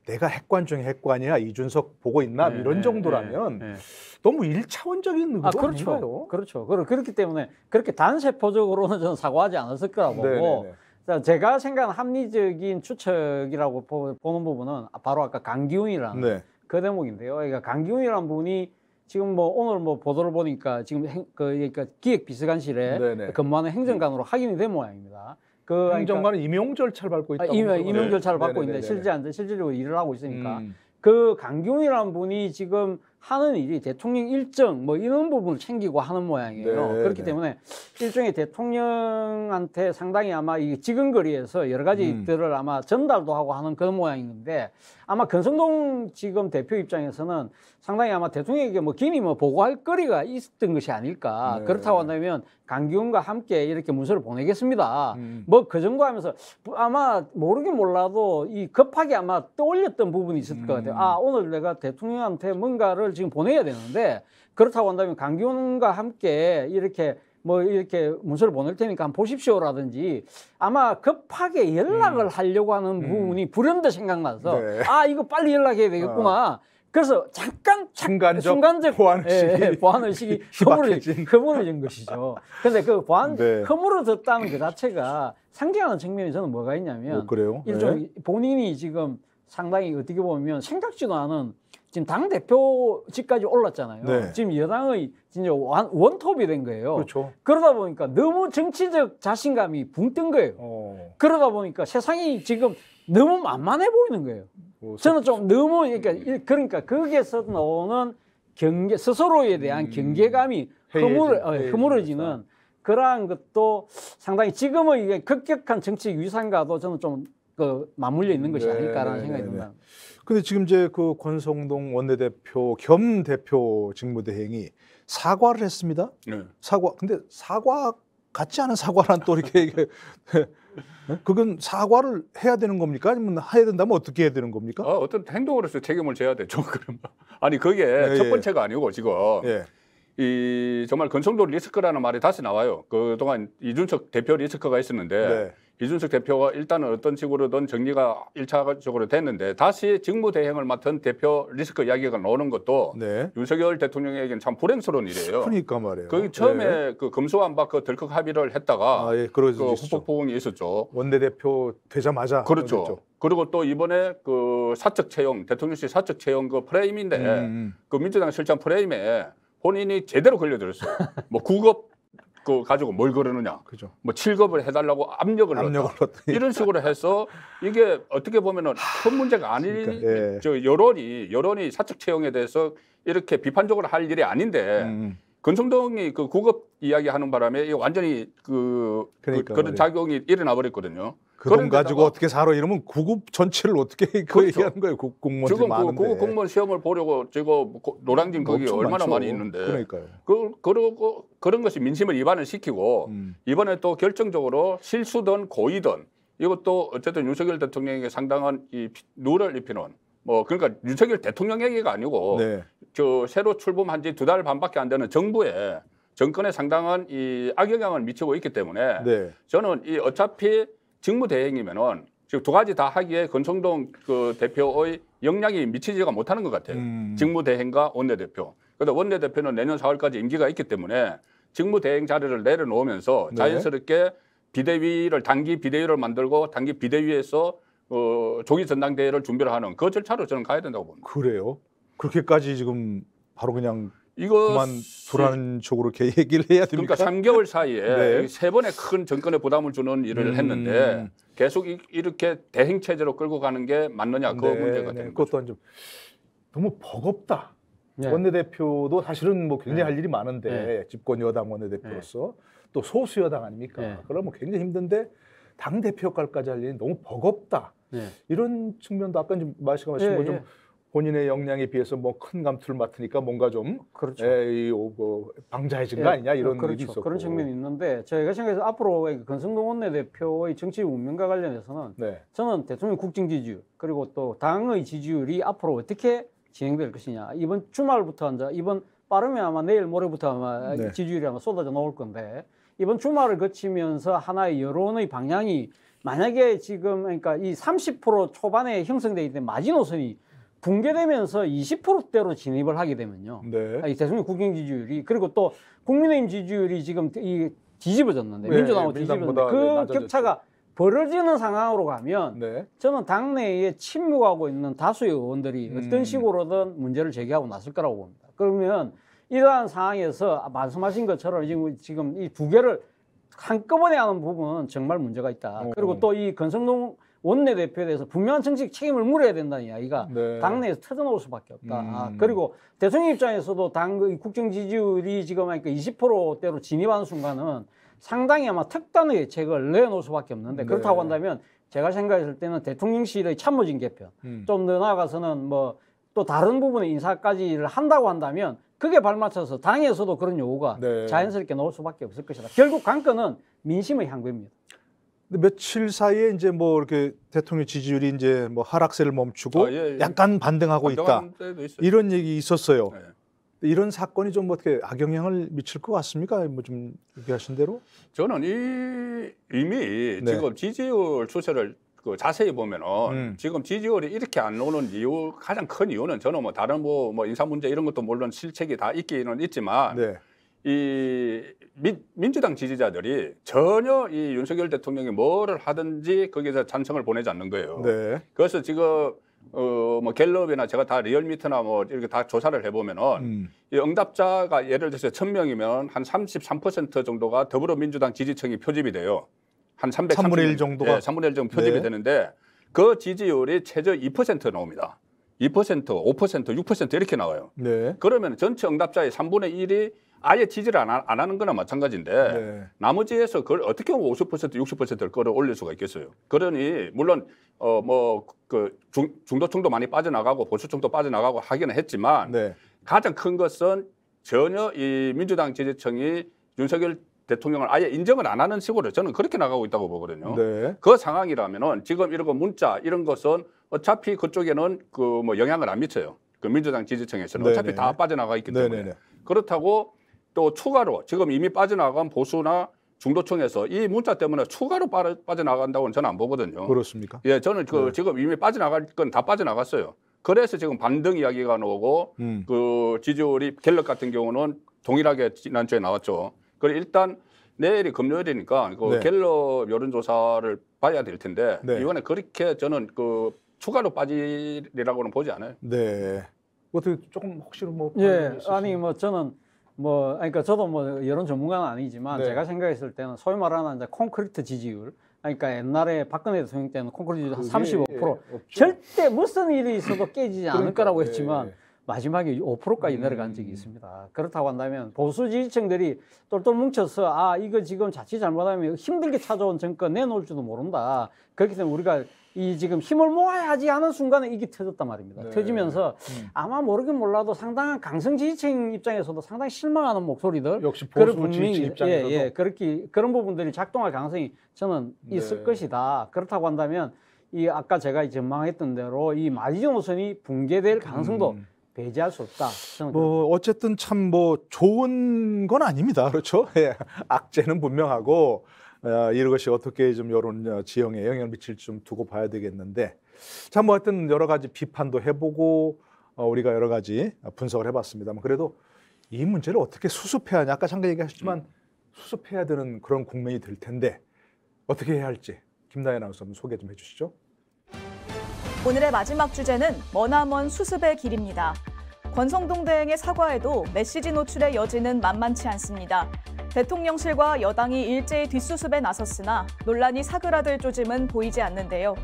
내가 핵관 중에 핵관이야 이준석 보고 있나 네, 이런 네, 정도라면 네, 네. 너무 1차원적인 의도 그렇죠. 아닌가요? 그렇죠. 그렇기 때문에 그렇게 단세포적으로는 저는 사고하지 않았을 거라고 네, 보고 네, 네. 자, 제가 생각하는 합리적인 추측이라고 보는 부분은 바로 아까 강기훈이라는 네. 그 대목인데요. 그러니까 강기훈이라는 분이 지금 뭐 오늘 뭐 보도를 보니까 지금 그러니까 기획비서관실에 네, 네. 근무하는 행정관으로 확인이 된 모양입니다. 그러니까 행정관은 임용 절차를 밟고 있다고. 임용 네. 절차를 받고 네네네네. 있는데 실질적으로 일을 하고 있으니까 음. 그 강기훈이라는 분이 지금 하는 일이 대통령 일정 뭐 이런 부분을 챙기고 하는 모양이에요. 네, 그렇기 네. 때문에 일종의 대통령한테 상당히 아마 이 지근거리에서 여러 가지 일들을 아마 전달도 하고 하는 그런 모양인데 아마 권성동 지금 대표 입장에서는 상당히 아마 대통령에게 뭐 긴히 뭐 보고할 거리가 있었던 것이 아닐까. 네. 그렇다고 한다면 강기훈과 함께 이렇게 문서를 보내겠습니다. 뭐 그 정도 하면서 아마 모르긴 몰라도 이 급하게 아마 떠올렸던 부분이 있을 것 같아요. 아, 오늘 내가 대통령한테 뭔가를 지금 보내야 되는데 그렇다고 한다면 강기훈과 함께 이렇게 뭐 이렇게 문서를 보낼 테니까 한번 보십시오라든지 아마 급하게 연락을 하려고 하는 부분이 불현듯 생각나서 네. 아, 이거 빨리 연락해야 되겠구나. 그래서 잠깐 순간적 보안의식이 허물어진 것이죠. 근데 그 네. 허물어졌다는 그 자체가 상징하는 측면이 저는 뭐가 있냐면 그래요? 일종 네. 본인이 지금 상당히 어떻게 보면 생각지도 않은 지금 당대표직까지 올랐잖아요. 네. 지금 여당의 진짜 원톱이 된 거예요. 그렇죠. 그러다 보니까 너무 정치적 자신감이 붕 뜬 거예요. 그러다 보니까 세상이 지금 너무 만만해 보이는 거예요. 저는 좀 너무 그러니까 거기에서 나오는 스스로에 대한 경계감이 허물어지는 그러한 것도 상당히 지금의 이게 급격한 정치 위상과도 저는 좀 맞물려 있는 것이 아닐까라는 생각이 듭니다. 근데 지금 이제 그 권성동 원내대표 겸 대표 직무대행이 사과를 했습니다. 네. 근데 사과 같지 않은 사과란 또 이렇게 그건 사과를 해야 되는 겁니까? 아니면 해야 된다면 어떻게 해야 되는 겁니까? 어떤 행동으로서 책임을 져야 되죠. 그러면 아니 그게 첫 번째가 아니고 지금 이 정말 권성동 리스크라는 말이 다시 나와요. 그동안 이준석 대표 리스크가 있었는데 이준석 대표가 일단은 어떤 식으로든 정리가 1차적으로 됐는데 다시 직무대행을 맡은 대표 리스크 이야기가 나오는 것도 윤석열 대통령에게는 참 불행스러운 일이에요. 그러니까 말이에요. 거기 처음에 그 금수안박 그 덜컥 합의를 했다가 그 후폭풍이 있었죠. 원내대표 되자마자. 그렇죠. 그랬죠. 그리고 또 이번에 그 사적 채용, 대통령실 사적 채용 그 프레임인데 그 민주당 실장 프레임에 본인이 제대로 걸려들었어요. 뭐 9급 그 가지고 뭘 그러느냐. 그죠. 뭐 7급을 해달라고 압력을 넣었다. 이런 식으로 해서 이게 어떻게 보면은 큰 문제가 아닌 그러니까, 저 여론이 사적 채용에 대해서 이렇게 비판적으로 할 일이 아닌데 권성동이 그 9급 이야기하는 바람에 이게 완전히 그런 작용이 일어나 버렸거든요. 그 돈 가지고 어떻게 살아 이러면 9급 전체를 어떻게 얘기하는 거예요? 공무원들이 지금 많은데. 그 9급 공무원 시험을 보려고 지금 노량진 거기 얼마나 많이 있는데. 그러니까요. 그러고 그런 것이 민심을 이반을 시키고 이번에 또 결정적으로 실수든 고의든 이것도 어쨌든 윤석열 대통령에게 상당한 이 누를 입히는 뭐 그러니까 윤석열 대통령에게가 아니고 저 새로 출범한 지 2달 반밖에 안 되는 정부에 정권에 상당한 이 악영향을 미치고 있기 때문에 저는 이 어차피 직무대행이면은 지금 2가지 다 하기에 권성동 그 대표의 역량이 미치지가 못하는 것 같아요. 직무대행과 원내대표. 그런데 원내대표는 내년 4월까지 임기가 있기 때문에 직무대행 자리를 내려놓으면서 자연스럽게 단기 비대위를 만들고 단기 비대위에서 조기 전당대회를 준비를 하는 그 절차로 저는 가야 된다고 봅니다. 그래요? 그렇게까지 지금 바로 그냥 그만두라는 쪽으로 이렇게 얘기를 해야 됩니까? 그러니까 3개월 사이에 3번의 큰 정권에 부담을 주는 일을 했는데 계속 이렇게 대행 체제로 끌고 가는 게 맞느냐 그 문제가 되는 거죠. 그것도 좀 너무 버겁다. 원내대표도 사실은 뭐 굉장히 할 일이 많은데 집권 여당 원내대표로서 또 소수 여당 아닙니까? 그러면 굉장히 힘든데 당 대표 역할까지 할 일이 너무 버겁다. 이런 측면도 아까 좀 말씀하신 좀 본인의 역량에 비해서 뭐 큰 감투를 맡으니까 뭔가 좀 방자해진 거 아니냐 이런 얘기 있었고 그런 측면이 있는데 저희가 생각해서 앞으로 권성동 원내대표의 정치 운명과 관련해서는 저는 대통령 국정 지지율 그리고 또 당의 지지율이 앞으로 어떻게 진행될 것이냐 이번 주말부터 이번 빠르면 아마 내일 모레부터 아마 지지율이 아마 쏟아져 나올 건데 이번 주말을 거치면서 하나의 여론의 방향이 만약에 지금 그러니까 이 30% 초반에 형성돼 있는 마지노선이 붕괴되면서 20%대로 진입을 하게 되면요. 이 대통령 국정 지지율이 그리고 또 국민의힘 지지율이 지금 뒤집어졌는데 민주당하고 뒤집어졌는데 그 격차가 벌어지는 상황으로 가면 저는 당내에 침묵하고 있는 다수의 의원들이 어떤 식으로든 문제를 제기하고 나설 거라고 봅니다. 그러면 이러한 상황에서 말씀하신 것처럼 지금 이 2개를 한꺼번에 하는 부분은 정말 문제가 있다. 그리고 또 이 권성동 원내대표에 대해서 분명한 정책 책임을 물어야 된다는 이야기가 네. 당내에서 터져나올 수밖에 없다. 그리고 대통령 입장에서도 당 국정 지지율이 지금 하니까 20%대로 진입하는 순간은 상당히 아마 특단의 대책을 내놓을 수밖에 없는데 네. 그렇다고 한다면 제가 생각했을 때는 대통령실의 참모진 개편 좀 더 나아가서는 뭐 또 다른 부분의 인사까지를 한다고 한다면 그게 발맞춰서 당에서도 그런 요구가 네. 자연스럽게 나올 수밖에 없을 것이다. 결국 관건은 민심의 향배입니다. 근데 며칠 사이에 이제 뭐 이렇게 대통령 지지율이 이제 뭐 하락세를 멈추고 예. 약간 반등하고 있다. 반등하는 때도 있어요. 이런 얘기 있었어요. 네. 이런 사건이 좀 어떻게 악영향을 미칠 것 같습니까? 뭐 좀 얘기하신 대로. 저는 이미 네. 지금 지지율 추세를 그 자세히 보면은 지금 지지율이 이렇게 안 오는 이유 가장 큰 이유는 저는 뭐 다른 뭐 인사 문제 이런 것도 물론 실책이 다 있기는 있지만 네. 이 민주당 지지자들이 전혀 이 윤석열 대통령이 뭐를 하든지 거기서 찬성을 보내지 않는 거예요. 네. 그래서 지금 뭐 갤럽이나 제가 다 리얼미터나 뭐 이렇게 다 조사를 해보면은 이 응답자가 예를 들어서 1000명이면 한 33% 정도가 더불어민주당 지지층이 표집이 돼요. 한 3분의 1 정도가? 예, 3분의 1 정도 표집이 네. 되는데 그 지지율이 최저 2% 나옵니다. 2%, 5%, 6% 이렇게 나와요. 네. 그러면 전체 응답자의 3분의 1이 아예 지지를 안 하는 거나 마찬가지인데 네. 나머지에서 그걸 어떻게 보면 50%, 60%를 끌어올릴 수가 있겠어요. 그러니 물론 뭐 그 중도층도 많이 빠져나가고 보수층도 빠져나가고 하기는 했지만 네. 가장 큰 것은 전혀 이 민주당 지지층이 윤석열 대통령을 아예 인정을 안 하는 식으로 저는 그렇게 나가고 있다고 보거든요. 네. 그 상황이라면은 지금 이런 거 문자 이런 것은 어차피 그쪽에는 그 뭐 영향을 안 미쳐요. 그 민주당 지지층에서는 네네. 어차피 다 빠져나가 있기 때문에. 네네네. 그렇다고 또 추가로 지금 이미 빠져나간 보수나 중도층에서 이 문자 때문에 추가로 빠져나간다고는 저는 안 보거든요. 그렇습니까? 예, 저는 그 지금 이미 빠져나갈 건 다 빠져나갔어요. 그래서 지금 반등 이야기가 나오고 그 지지율이 갤럽 같은 경우는 동일하게 지난주에 나왔죠. 그리고 일단 내일이 금요일이니까 그 네. 갤럽 여론조사를 봐야 될 텐데 네. 이번에 그렇게 저는 그 추가로 빠지리라고는 보지 않아요. 네. 어떻게 조금 혹시 뭐 예, 아니 뭐 저는 뭐 그러니까 저도 뭐 여론 전문가는 아니지만 네. 제가 생각했을 때는 소위 말하는 이제 콘크리트 지지율, 그러니까 옛날에 박근혜 대통령 때는 콘크리트 지지율 한 35%, 없죠. 절대 무슨 일이 있어도 깨지지 않을 그러니까, 거라고 예, 했지만 예. 마지막에 5%까지 내려간 적이 있습니다. 그렇다고 한다면 보수 지지층들이 똘똘 뭉쳐서 아 이거 지금 자칫 잘못하면 힘들게 찾아온 정권 내놓을지도 모른다. 그렇기 때문에 우리가 이 지금 힘을 모아야지 하는 순간에 이게 터졌단 말입니다. 네. 터지면서 아마 모르긴 몰라도 상당한 강성 지지층 입장에서도 상당히 실망하는 목소리들, 역시 그런 보수 지지층 입장에서도 예, 그렇게 그런 부분들이 작동할 가능성이 저는 있을 네. 것이다. 그렇다고 한다면 이 아까 제가 전망했던 대로 이 마지노 노선이 붕괴될 가능성도 배제할 수 없다. 저는 뭐 어쨌든 참 뭐 좋은 건 아닙니다. 그렇죠? 예. 악재는 분명하고 이것이 어떻게 좀 여론 지형에 영향을 미칠지 좀 두고 봐야 되겠는데 참 뭐 하여튼 여러 가지 비판도 해보고 우리가 여러 가지 분석을 해봤습니다만 그래도 이 문제를 어떻게 수습해야 하냐 아까 잠깐 얘기하셨지만 수습해야 되는 그런 국면이 될 텐데 어떻게 해야 할지 김나연 아나운서 한번 소개 좀 해주시죠. 오늘의 마지막 주제는 머나먼 수습의 길입니다. 권성동 대행의 사과에도 메시지 노출의 여지는 만만치 않습니다. 대통령실과 여당이 일제히 뒷수습에 나섰으나 논란이 사그라들 조짐은 보이지 않는데요.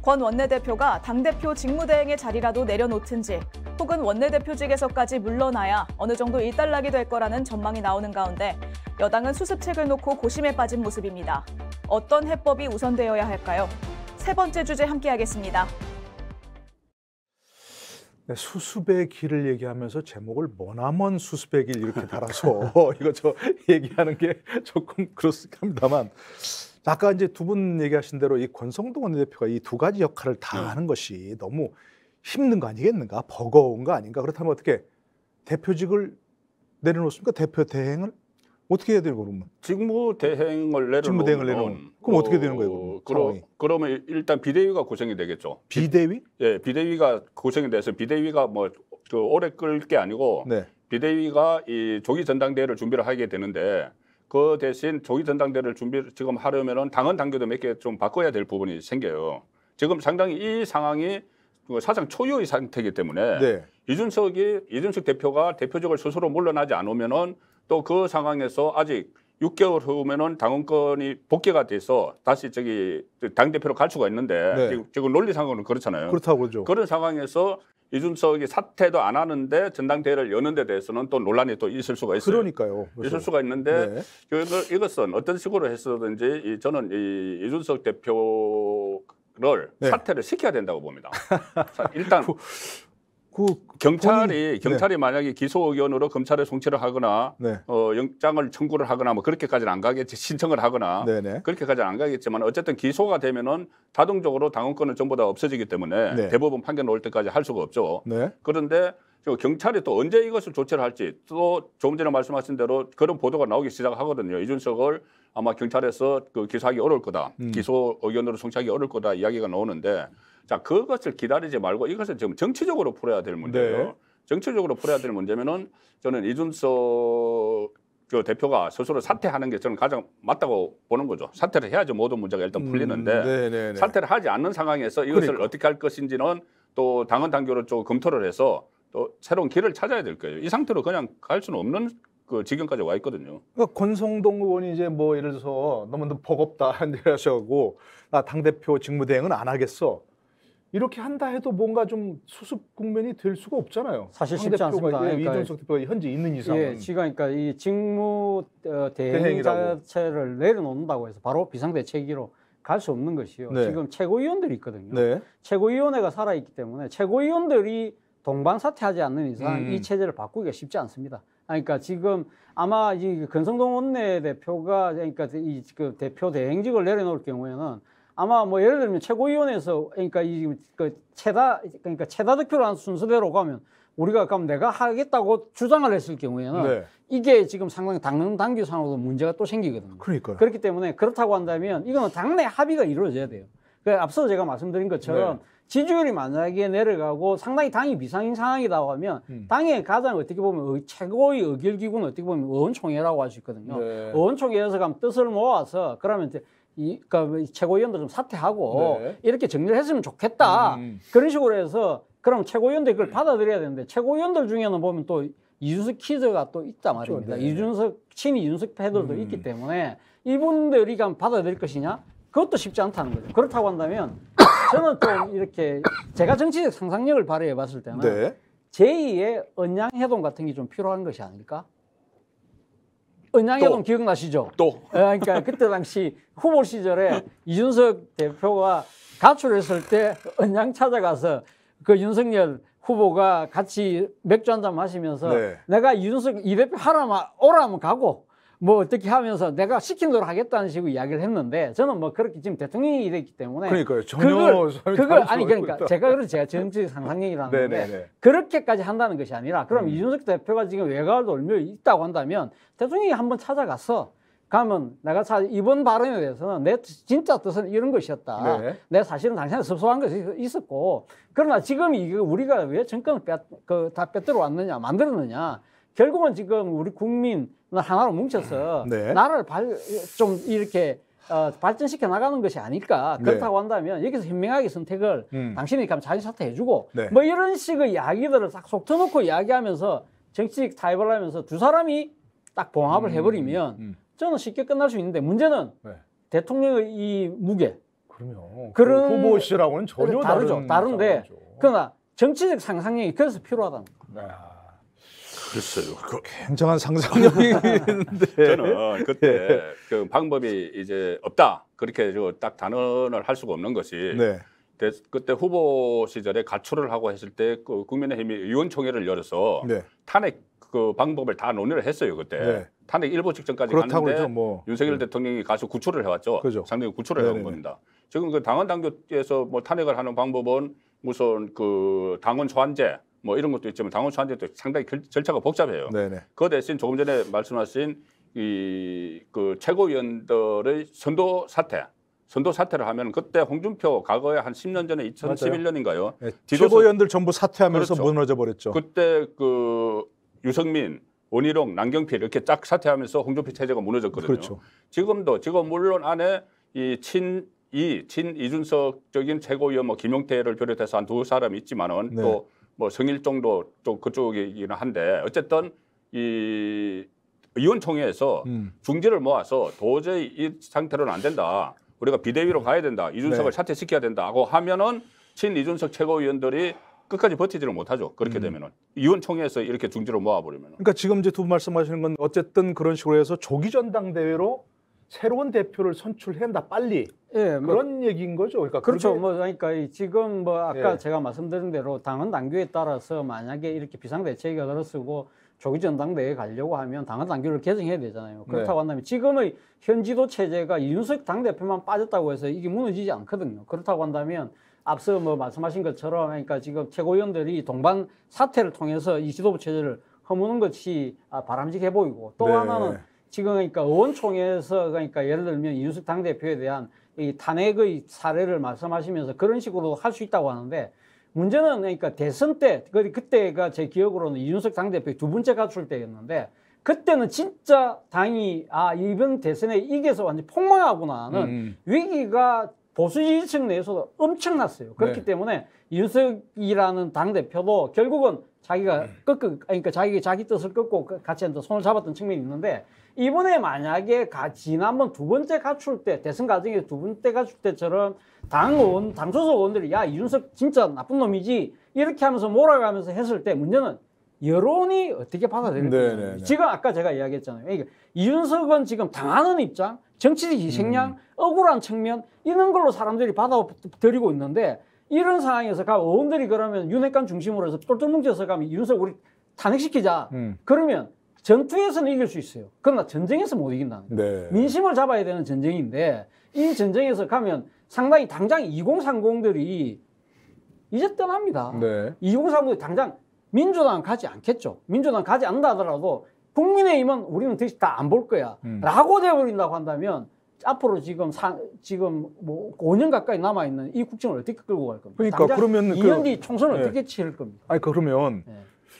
권 원내대표가 당대표 직무대행의 자리라도 내려놓든지 혹은 원내대표직에서까지 물러나야 어느 정도 일단락이 될 거라는 전망이 나오는 가운데 여당은 수습책을 놓고 고심에 빠진 모습입니다. 어떤 해법이 우선되어야 할까요? 세 번째 주제 함께하겠습니다. 네, 수습의 길을 얘기하면서 제목을 머나먼 수습의 길 이렇게 달아서 이거 저 얘기하는 게 조금 그렇습니다만 아까 이제 두 분 얘기하신 대로 이 권성동 원내대표가 이 두 가지 역할을 다 하는 것이 너무 힘든 거 아니겠는가? 버거운 거 아닌가? 그렇다면 어떻게 대표직을 내려놓습니까? 대표 대행을 어떻게 해야 되는 거예요? 그러면? 직무대행을 직무대행을 그럼 어떻게 되는 거예요? 상황이? 그러면 일단 비대위가 구성이 되겠죠. 비대위? 예, 비대위가 구성이 돼서 비대위가 뭐 그 오래 끌 게 아니고 네. 비대위가 이 조기 전당대회를 준비를 하게 되는데 그 대신 조기 전당대회를 지금 하려면은 당헌 당규도 몇 개 좀 바꿔야 될 부분이 생겨요. 지금 상당히 이 상황이 사상 초유의 상태이기 때문에 네. 이준석 대표가 대표직을 스스로 물러나지 않으면은 또 그 상황에서 아직 6개월 후면은 당원권이 복귀가 돼서 다시 저기 당 대표로 갈 수가 있는데 네. 지금 논리상으로는 그렇잖아요. 그렇다고 그러죠. 그런 상황에서 이준석이 사퇴도 안 하는데 전당대회를 여는 데 대해서는 또 논란이 또 있을 수가 있어요. 그러니까요. 있을 수가 있는데 네. 이것은 어떤 식으로 했었든지 저는 이준석 대표를 네. 사퇴를 시켜야 된다고 봅니다. 자, 일단 그 경찰이 만약에 기소 의견으로 검찰에 송치를 하거나 네. 영장을 청구를 하거나 뭐 그렇게까지는 안 가겠지, 신청을 하거나 네네. 그렇게까지는 안 가겠지만 어쨌든 기소가 되면은 자동적으로 당원권은 전부 다 없어지기 때문에 네. 대법원 판결 나올 때까지 할 수가 없죠. 네. 그런데 경찰이 또 언제 이것을 조치를 할지 또 조금 전에 말씀하신 대로 그런 보도가 나오기 시작하거든요. 이준석을 아마 경찰에서 그 기소하기 어려울 거다. 기소 의견으로 송치하기 어려울 거다 이야기가 나오는데 자 그것을 기다리지 말고 이것을 지금 정치적으로 풀어야 될 문제예요. 네. 정치적으로 풀어야 될 문제면은 저는 이준석 그 대표가 스스로 사퇴하는 게 저는 가장 맞다고 보는 거죠. 사퇴를 해야지 모든 문제가 일단 풀리는데 네네네. 사퇴를 하지 않는 상황에서 이것을 그러니까. 어떻게 할 것인지는 또 당헌 당규를 좀 검토를 해서 또 새로운 길을 찾아야 될 거예요. 이 상태로 그냥 갈 수는 없는 그 지경까지 와 있거든요. 그러니까 권성동 의원이 이제 뭐 예를 들어서 너무 버겁다 하셔고 나 당대표 직무대행은 안 하겠어. 이렇게 한다 해도 뭔가 좀 수습 국면이 될 수가 없잖아요. 사실 쉽지 않습니다. 그러니까 이준석 대표가 현재 있는 이상은. 예, 지금 그러니까 이 직무 대행 대행이라고. 자체를 내려놓는다고 해서 바로 비상대책위로 갈 수 없는 것이요. 네. 지금 최고위원들이 있거든요. 네. 최고위원회가 살아있기 때문에 최고위원들이 동반 사퇴하지 않는 이상 이 체제를 바꾸기가 쉽지 않습니다. 그러니까 지금 아마 이 권성동 원내대표가 그러니까 이 그 대표 대행직을 내려놓을 경우에는 아마 뭐 예를 들면 최고위원회에서 그러니까 그러니까 최다 득표를 한 순서대로 가면 우리가 그럼 내가 하겠다고 주장을 했을 경우에는 네. 이게 지금 상당히 당규상으로도 문제가 또 생기거든요. 그러니까요. 그렇기 때문에 그렇다고 한다면 이거는 당내 합의가 이루어져야 돼요. 앞서 제가 말씀드린 것처럼 지지율이 만약에 내려가고 상당히 당이 비상인 상황이라고 하면 당의 가장 어떻게 보면 최고의 의결기구는 어떻게 보면 의원총회라고 할 수 있거든요. 네. 의원총회에서 가면 뜻을 모아서 그러면 이제 그러니까 최고위원들 좀 사퇴하고 네. 이렇게 정리를 했으면 좋겠다. 그런 식으로 해서 그럼 최고위원들이 그걸 받아들여야 되는데 최고위원들 중에는 보면 또 이준석 키즈가 또 있단 말입니다. 네. 친이 이준석 패들도 있기 때문에 이분들이 가면 받아들일 것이냐? 그것도 쉽지 않다는 거죠. 그렇다고 한다면 저는 좀 이렇게 제가 정치적 상상력을 발휘해 봤을 때는 네. 제2의 언양해동 같은 게 좀 필요한 것이 아닐까? 언양해동 기억나시죠? 또 그러니까 그때 당시 후보 시절에 이준석 대표가 가출했을 때 언양 찾아가서 그 윤석열 후보가 같이 맥주 한잔 마시면서 네. 내가 이준석 이 대표 오라면 가고 뭐 어떻게 하면서 내가 시킨 대로 하겠다는 식으로 이야기를 했는데 저는 뭐 그렇게 지금 대통령이 됐기 때문에 그러니까요. 전혀 그걸 아니 그러니까 제가 정치 상상력이라는 건데 그렇게까지 한다는 것이 아니라 그럼 이준석 대표가 지금 외곽을 돌며 있다고 한다면 대통령이 한번 찾아가서 가면 내가 이번 발언에 대해서는 내 진짜 뜻은 이런 것이었다. 네. 내가 사실은 당신한테 섭섭한 것이 있었고 그러나 지금 이게 우리가 왜 정권을 다 빼들어 왔느냐 만들었느냐 결국은 지금 우리 국민을 하나로 뭉쳐서 네. 나라를 좀 이렇게 발전시켜 나가는 것이 아닐까. 그렇다고 한다면 여기서 현명하게 선택을 당신이 가면 자기 사퇴해주고 네. 뭐 이런 식의 이야기들을 딱 속 터놓고 이야기하면서 정치적 타협을 하면서 두 사람이 딱 봉합을 해버리면 저는 쉽게 끝날 수 있는데 문제는 대통령의 이 무게. 그럼요. 그런 후보 시절하고는 전혀 다르죠. 다른데 상황이죠. 그러나 정치적 상상력이 그래서 필요하다는 거예요. 글쎄요. 굉장한 상상력이 있는데 저는 그때 그 방법이 이제 없다. 그렇게 딱 단언을 할 수가 없는 것이 네. 그때 후보 시절에 가출을 하고 했을 때 그 국민의힘이 의원총회를 열어서 네. 탄핵 그 방법을 다 논의를 했어요 그때. 네. 탄핵 일부 직전까지 그렇다고 갔는데 그러죠, 뭐. 윤석열 대통령이 가서 구출을 해왔죠. 그죠. 상당히 구출을 해온 겁니다. 지금 그 당원 당규에서 뭐 탄핵을 하는 방법은 무슨 그 당원 소환제 뭐 이런 것도 있지만 당원 소환제도 상당히 절차가 복잡해요. 네네. 그 대신 조금 전에 말씀하신 이 그 최고위원들의 선도 사퇴를 하면 그때 홍준표 과거에 한 10년 전에 2011년인가요? 네, 최고위원들 전부 사퇴하면서 그렇죠. 무너져 버렸죠. 그때 그 유승민, 원희룡, 남경필 이렇게 쫙 사퇴하면서 홍준표 체제가 무너졌거든요. 그렇죠. 지금 물론 안에 이 이준석적인 최고위원 뭐 김용태를 비롯해서 한 두 사람이 있지만은 네. 또 뭐 성일종도 또 그쪽이기는 한데 어쨌든 이 의원총회에서 중지를 모아서 도저히 이 상태로는 안 된다. 우리가 비대위로 가야 된다. 이준석을 사퇴시켜야 된다고 하면은 친 이준석 최고위원들이 끝까지 버티지를 못하죠. 그렇게 되면은 의원총회에서 이렇게 중지로 모아버리면. 그러니까 지금 이제 두 분 말씀하시는 건 어쨌든 그런 식으로 해서 조기 전당대회로 새로운 대표를 선출해야 한다 빨리. 예, 그런 얘기인 거죠. 그러니까 그렇죠. 그게... 그러니까 지금 아까 예. 제가 말씀드린 대로 당헌 당규에 따라서 만약에 이렇게 비상대책위가 들어서고 조기 전당대회에 가려고 하면 당헌 당규를 개정해야 되잖아요. 그렇다고 한다면 지금의 현지도 체제가 이준석 당대표만 빠졌다고 해서 이게 무너지지 않거든요. 그렇다고 한다면 앞서 말씀하신 것처럼 그러니까 지금 최고위원들이 동반 사퇴를 통해서 이 지도부 체제를 허무는 것이 바람직해 보이고 또 하나는 지금 그러니까 의원총회에서 그러니까 예를 들면 이준석 당대표에 대한 이 탄핵의 사례를 말씀하시면서 그런 식으로 할 수 있다고 하는데 문제는 그러니까 대선 때 그때가 제 기억으로는 이준석 당대표의 두 번째 가출 때였는데 그때는 진짜 당이 이번 대선에 이겨서 완전 폭망하구나는 위기가 보수 지지층 내에서도 엄청났어요. 그렇기 때문에 이준석이라는 당대표도 결국은 자기가 그러니까 자기 뜻을 끊고 같이 손을 잡았던 측면이 있는데 이번에 만약에 지난번 두 번째 가출 때 대선 과정에서 두 번째 가출 때처럼 당 소속 의원들이 야 이준석 진짜 나쁜 놈이지 이렇게 하면서 몰아가면서 했을 때 문제는 여론이 어떻게 받아들일까. 지금 아까 제가 이야기했잖아요. 그러니까 이준석은 지금 당하는 입장, 정치적 희생양, 억울한 측면 이런 걸로 사람들이 받아들이고 있는데 이런 상황에서 의원들이 그러면 윤핵관 중심으로 해서 똘똘 뭉쳐서 가면 이준석 우리 탄핵시키자. 그러면 전투에서는 이길 수 있어요. 그러나 전쟁에서 못 이긴다는 거예요. 민심을 잡아야 되는 전쟁인데 이 전쟁에서 가면 상당히 당장 2030들이 이제 떠납니다. 2030들이 당장 민주당 가지 않겠죠. 민주당 가지 않는다 하더라도 국민의힘은 우리는 다시 다 안 볼 거야. 라고 돼버린다고 한다면 앞으로 지금 5년 가까이 남아있는 이 국정을 어떻게 끌고 갈 겁니까? 그러니까 그러면 2년 뒤 총선을 어떻게 치를 겁니까? 아니 그러면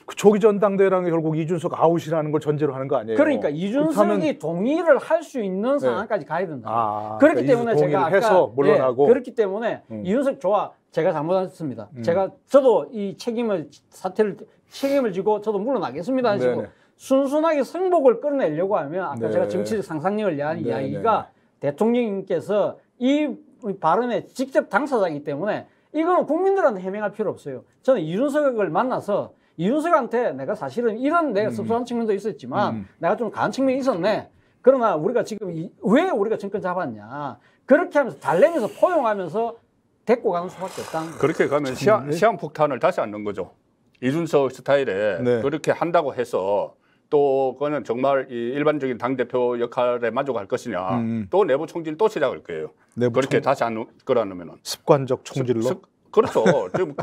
그 조기 전당대회랑 결국 이준석 아웃이라는 걸 전제로 하는 거 아니에요? 그러니까 이준석이 동의를 할 수 있는 상황까지 가야 된다. 그렇기 그러니까 때문에 제가 아까 해서 물러나고 그렇기 때문에 이준석 제가 잘못했습니다. 저도 이 책임을 지고 저도 물러나겠습니다. 하시고 순순하게 승복을 끌어내려고 하면 아까 제가 정치적 상상력을 위한 이야기가 대통령님께서 이 발언의 직접 당사자이기 때문에 이거는 국민들한테 해명할 필요 없어요. 저는 이준석을 만나서 이준석한테 내가 사실은 이런 내가 섭섭한 측면도 있었지만 내가 좀 강한 측면이 있었네. 그러나 우리가 지금 왜 우리가 정권 잡았냐. 그렇게 하면서 달래면서 포용하면서 데리고 가는 수밖에 없다는 거예요. 그렇게 가면 시한폭탄을 다시 안 넣은 거죠. 이준석 스타일에 그렇게 한다고 해서 또 그거는 정말 이 일반적인 당대표 역할에 만족할 것이냐. 또 내부 총질 또 시작할 거예요. 그렇게 다시 안 끌어놓으면. 습관적 총질로? 그렇죠. 지금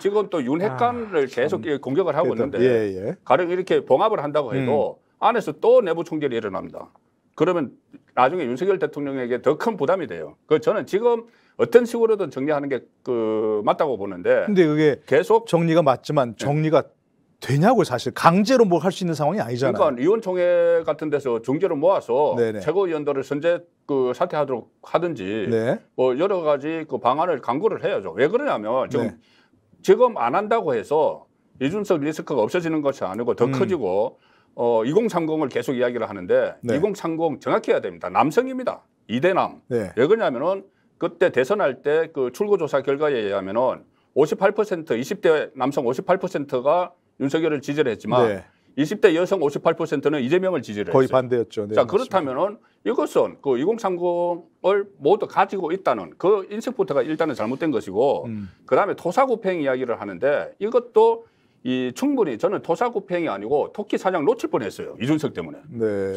지금 또 윤핵관을 계속 공격을 하고 있는데 가령 이렇게 봉합을 한다고 해도 안에서 또 내부 총질이 일어납니다. 그러면 나중에 윤석열 대통령에게 더 큰 부담이 돼요. 저는 지금 어떤 식으로든 정리하는 게 맞다고 보는데. 근데 그게 계속 정리가 맞지만 정리가 되냐고 사실 강제로 뭐 할 수 있는 상황이 아니잖아요. 그러니까 의원총회 같은 데서 중재를 모아서 최고위원들을 선제 사퇴하도록 하든지 뭐 여러 가지 방안을 강구를 해야죠. 왜 그러냐면 지금 안 한다고 해서 이준석 리스크가 없어지는 것이 아니고 더 커지고 2030을 계속 이야기를 하는데 2030 정확히 해야 됩니다. 남성입니다. 2대남. 왜 그러냐면은 그때 대선할 때 출구조사 결과에 의하면은 58% 20대 남성 58%가 윤석열을 지지를 했지만 20대 여성 58%는 이재명을 지지를 했어요. 거의 반대였죠. 자, 그렇다면은 이것은 2030을 모두 가지고 있다는 그 인식부터가 일단은 잘못된 것이고 그다음에 토사구팽 이야기를 하는데 이것도 충분히 저는 토사구팽이 아니고 토끼 사냥 놓칠 뻔했어요. 이준석 때문에.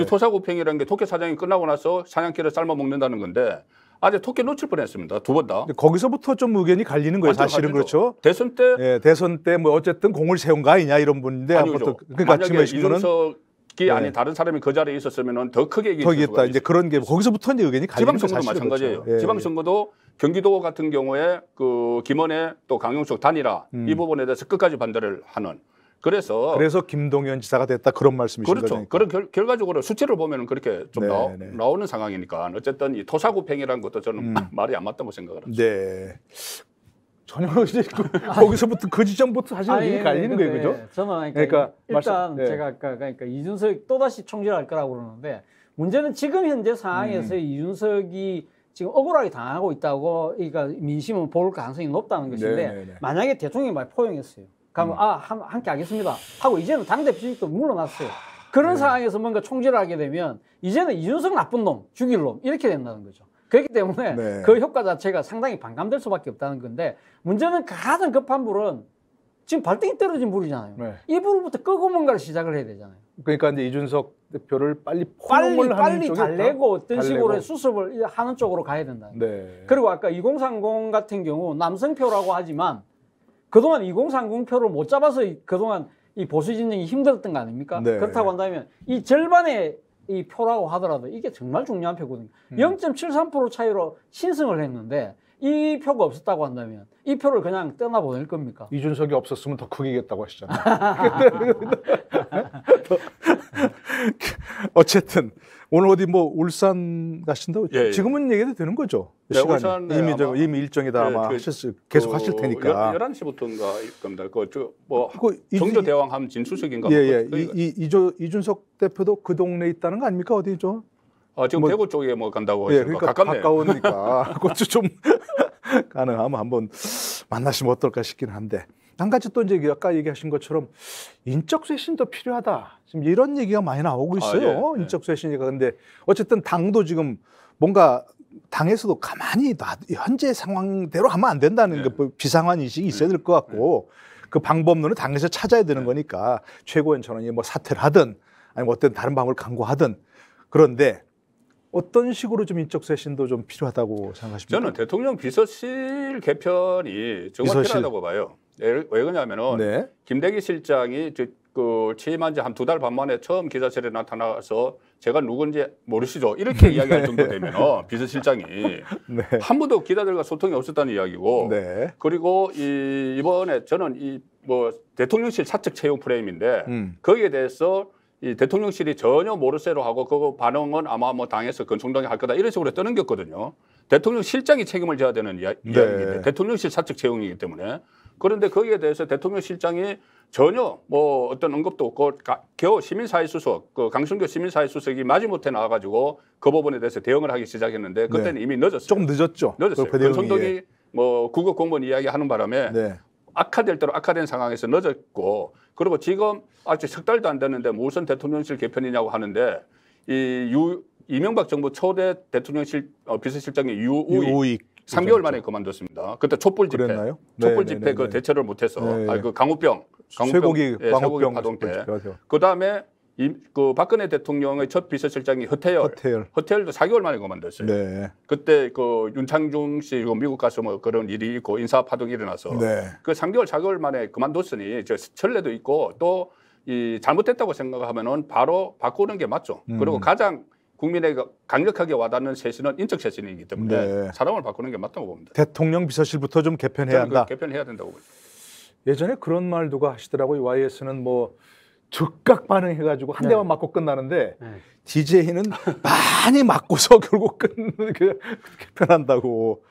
토사구팽이라는 게 토끼 사냥이 끝나고 나서 사냥개를 삶아 먹는다는 건데 아직 토끼 놓칠 뻔했습니다. 두 번 다. 거기서부터 좀 의견이 갈리는 거예요. 사실은 그렇죠. 대선 때. 대선 때 뭐 어쨌든 공을 세운 거 아니냐 이런 분인데 그러니까 만약에 이준석이 아닌 다른 사람이 그 자리에 있었으면 더 크게 이겼다. 이제 그런 게 거기서부터 이제 의견이 갈리는 거 지방선거도 마찬가지예요. 지방선거도 경기도 같은 경우에 김원회 또 강용석 단일화 이 부분에 대해서 끝까지 반대를 하는. 그래서 김동연 지사가 됐다 그런 말씀이신 거죠. 그런 결과적으로 수치를 보면 그렇게 좀 나오는 상황이니까 어쨌든 이 토사구팽이라는 것도 저는 말이 안 맞다고 생각을 합니다. 전혀 이제 거기서부터 그 지점부터 사실 의견이 갈리는 거예요, 그죠? 저는 그러니까 일단 말씀, 제가 아까 그러니까 이준석 또다시 총질할 거라고 그러는데 문제는 지금 현재 상황에서 이준석이 지금 억울하게 당하고 있다고 그러니까 민심은 볼 가능성이 높다는 것인데 만약에 대통령이 말 포용했어요. 그러면 함께 하겠습니다 하고 이제는 당대표직도 물러났어요. 그런 상황에서 뭔가 총질을 하게 되면 이제는 이준석 나쁜 놈, 죽일 놈 이렇게 된다는 거죠. 그렇기 때문에 그 효과 자체가 상당히 반감될 수밖에 없다는 건데 문제는 가장 급한 불은 지금 발등이 떨어진 불이잖아요. 이 불부터 끄고 뭔가를 시작을 해야 되잖아요. 그러니까 이제 이준석 대표를 빨리 포용을 하는 쪽에 달래고 어떤 식으로 수습을 하는 쪽으로 가야 된다. 그리고 아까 2030 같은 경우 남성표라고 하지만 그동안 2030표를 못 잡아서 그동안 이 보수 진영이 힘들었던 거 아닙니까? 그렇다고 한다면 이 절반의 이 표라고 하더라도 이게 정말 중요한 표거든요. 0.73% 차이로 신승을 했는데 이 표가 없었다고 한다면 이 표를 그냥 떠나보낼 겁니까? 이준석이 없었으면 더 크게 이겼다고 하시잖아요. 어쨌든 오늘 어디 뭐 울산 가신다고 지금은 얘기해도 되는 거죠? 시간 이미 일정이 다 아마 계속 하실 테니까 11시부터인가 겁니다. 뭐 정조 대왕함 진수석인가 이준석 대표도 그 동네에 있다는 거 아닙니까? 어디죠? 지금 뭐, 대구 쪽에 뭐 간다고 하시니까 그러니까 가깝네요. 가까우니까 그것도 좀 가능하면 한번 만나시면 어떨까 싶긴 한데 한 가지 또 이제 아까 얘기하신 것처럼 인적 쇄신도 필요하다. 지금 이런 얘기가 많이 나오고 있어요. 인적 쇄신이가. 근데 어쨌든 당도 지금 뭔가 당에서도 가만히 현재 상황대로 하면 안 된다는 그 비상한 인식이 있어야 될 것 같고 그 방법론을 당에서 찾아야 되는 거니까 최고위원 전원이 뭐 사퇴를 하든 아니면 어떤 다른 방법을 강구하든 그런데 어떤 식으로 좀 인적 쇄신도 좀 필요하다고 생각하십니까? 저는 대통령 비서실 개편이 정말 필요하다고 봐요. 왜 그러냐면은 김대기 실장이 취임한 지 한 2달 반 만에 처음 기자실에 나타나서 제가 누군지 모르시죠? 이렇게 이야기할 정도 되면 비서실장이 한 번도 기자들과 소통이 없었다는 이야기고 그리고 이번에 저는 뭐 대통령실 사측 채용 프레임인데 거기에 대해서 이 대통령실이 전혀 모르쇠로 하고 그 반응은 아마 뭐 당에서 권총동이 할 거다 이런 식으로 떠넘겼거든요. 대통령실장이 책임을 져야 되는 이야기인데 대통령실 사측 채용이기 때문에 그런데 거기에 대해서 대통령실장이 전혀 뭐 어떤 언급도 없고 겨우 시민사회수석 강승규 시민사회수석이 마지못해 나와가지고 그 부분에 대해서 대응을 하기 시작했는데 그때는 이미 늦었어요. 조금 늦었죠. 권총동이 뭐 구급 공무원 이야기하는 바람에 악화될 대로 악화된 상황에서 늦었고 그리고 지금 아직 석 달도 안 됐는데 무슨 대통령실 개편이냐고 하는데 이명박 정부 초대 대통령실 비서실장이 유우익 3개월 만에 그만뒀습니다. 그때 촛불 집회, 촛불 집회 그 대처를 못해서 그 강우병 쇠고기 파동 때. 그 다음에 그 박근혜 대통령의 첫 비서실장이 허태열도 4개월 만에 그만뒀어요. 그때 그 윤창중 씨 미국 가서 뭐 그런 일이 있고 인사 파동이 일어나서 그 3개월 4개월 만에 그만뒀으니 저 전례도 있고 또 이 잘못됐다고 생각하면은 바로 바꾸는 게 맞죠. 그리고 가장 국민에게 강력하게 와닿는 쇄신은 인적 쇄신이기 때문에 사람을 바꾸는 게 맞다고 봅니다. 대통령 비서실부터 좀 개편해야 한다. 개편해야 된다고 봅니다. 예전에 그런 말 누가 하시더라고요. YS는 뭐 즉각 반응해가지고 한 대만 맞고 끝나는데 DJ는 많이 맞고서 결국 개편한다고.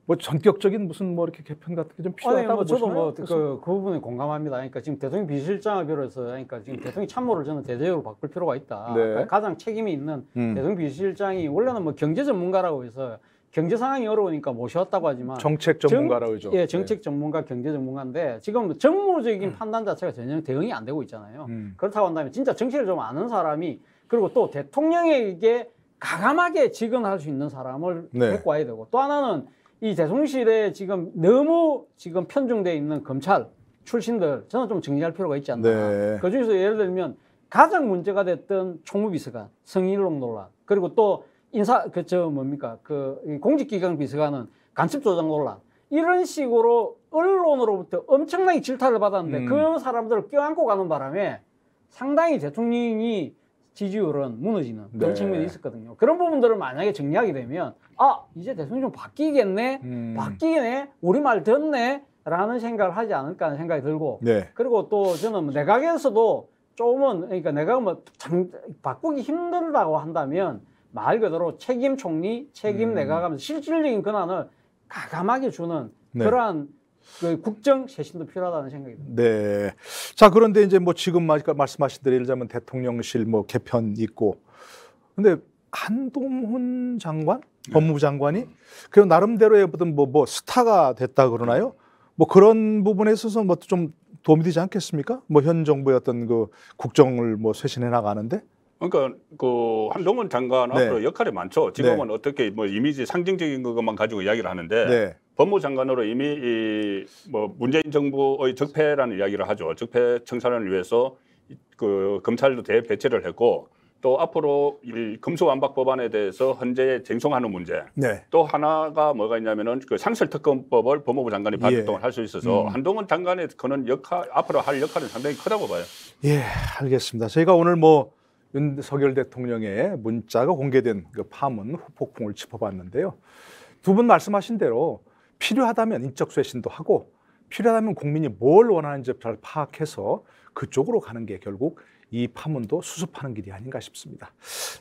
뭐 전격적인 무슨 뭐 이렇게 개편 같은 게 좀 필요하다고 보시나요? 저도 그 부분에 공감합니다. 그러니까 지금 대통령 비서실장을 비롯해서 그러니까 지금 대통령 참모를 저는 대대적으로 바꿀 필요가 있다. 그러니까 가장 책임이 있는 대통령 비서실장이 원래는 뭐 경제 전문가라고 해서 경제 상황이 어려우니까 모셨다고 하지만 정책 전문가라고 그러죠. 정책 전문가, 경제 전문가인데 지금 정무적인 판단 자체가 전혀 대응이 안 되고 있잖아요. 그렇다고 한다면 진짜 정치를 좀 아는 사람이 그리고 또 대통령에게 가감하게 직언할 수 있는 사람을 데리고 와야 되고 또 하나는 이 대통령실에 지금 너무 지금 편중되어 있는 검찰 출신들 저는 좀 정리할 필요가 있지 않나. 그중에서 예를 들면 가장 문제가 됐던 총무비서관 성희롱 논란 그리고 또 공직기강 비서관은 간첩 조작 논란 이런 식으로 언론으로부터 엄청나게 질타를 받았는데 그 사람들을 껴안고 가는 바람에 상당히 대통령이 지지율은 무너지는 그런 측면이 있었거든요. 그런 부분들을 만약에 정리하게 되면 이제 대통령이 좀 바뀌네 우리 말 듣네 라는 생각을 하지 않을까 하는 생각이 들고 그리고 또 저는 뭐 내각에서도 조금은 그러니까 내가 뭐 바꾸기 힘들다고 한다면 말 그대로 책임 총리, 책임 내각 하면서 실질적인 권한을 가감하게 주는 그러한 그 국정 쇄신도 필요하다는 생각이 듭니다. 네. 자, 그런데 이제 뭐 지금 말씀하신 대로 예를 들자면 대통령실 뭐 개편 있고, 근데 한동훈 장관, 법무부 장관이 그 나름대로의 어떤 뭐 스타가 됐다 그러나요? 뭐 그런 부분에 있어서 뭐 좀 도움이 되지 않겠습니까? 뭐 현 정부의 어떤 그 국정을 뭐 쇄신해 나가는데. 그러니까 그 한동훈 장관 네. 앞으로 역할이 많죠. 지금은 어떻게 뭐 이미지 상징적인 것만 가지고 이야기를 하는데 네. 법무부 장관으로 이미 이 뭐 문재인 정부의 적폐라는 이야기를 하죠. 적폐 청산을 위해서 그 검찰도 대배치를 했고 또 앞으로 이 검수완박 법안에 대해서 헌재에 쟁송하는 문제. 네. 또 하나가 뭐가 있냐면은 그 상설특검법을 법무부 장관이 발동을 할 수 있어서 한동훈 장관의 그는 앞으로 할 역할은 상당히 크다고 봐요. 예, 알겠습니다. 저희가 오늘 뭐 윤석열 대통령의 문자가 공개된 그 파문 후폭풍을 짚어봤는데요. 두 분 말씀하신 대로 필요하다면 인적 쇄신도 하고 필요하다면 국민이 뭘 원하는지 잘 파악해서 그쪽으로 가는 게 결국 이 파문도 수습하는 길이 아닌가 싶습니다.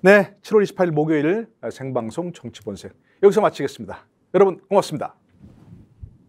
네, 7월 28일 목요일 생방송 정치본색 여기서 마치겠습니다. 여러분 고맙습니다.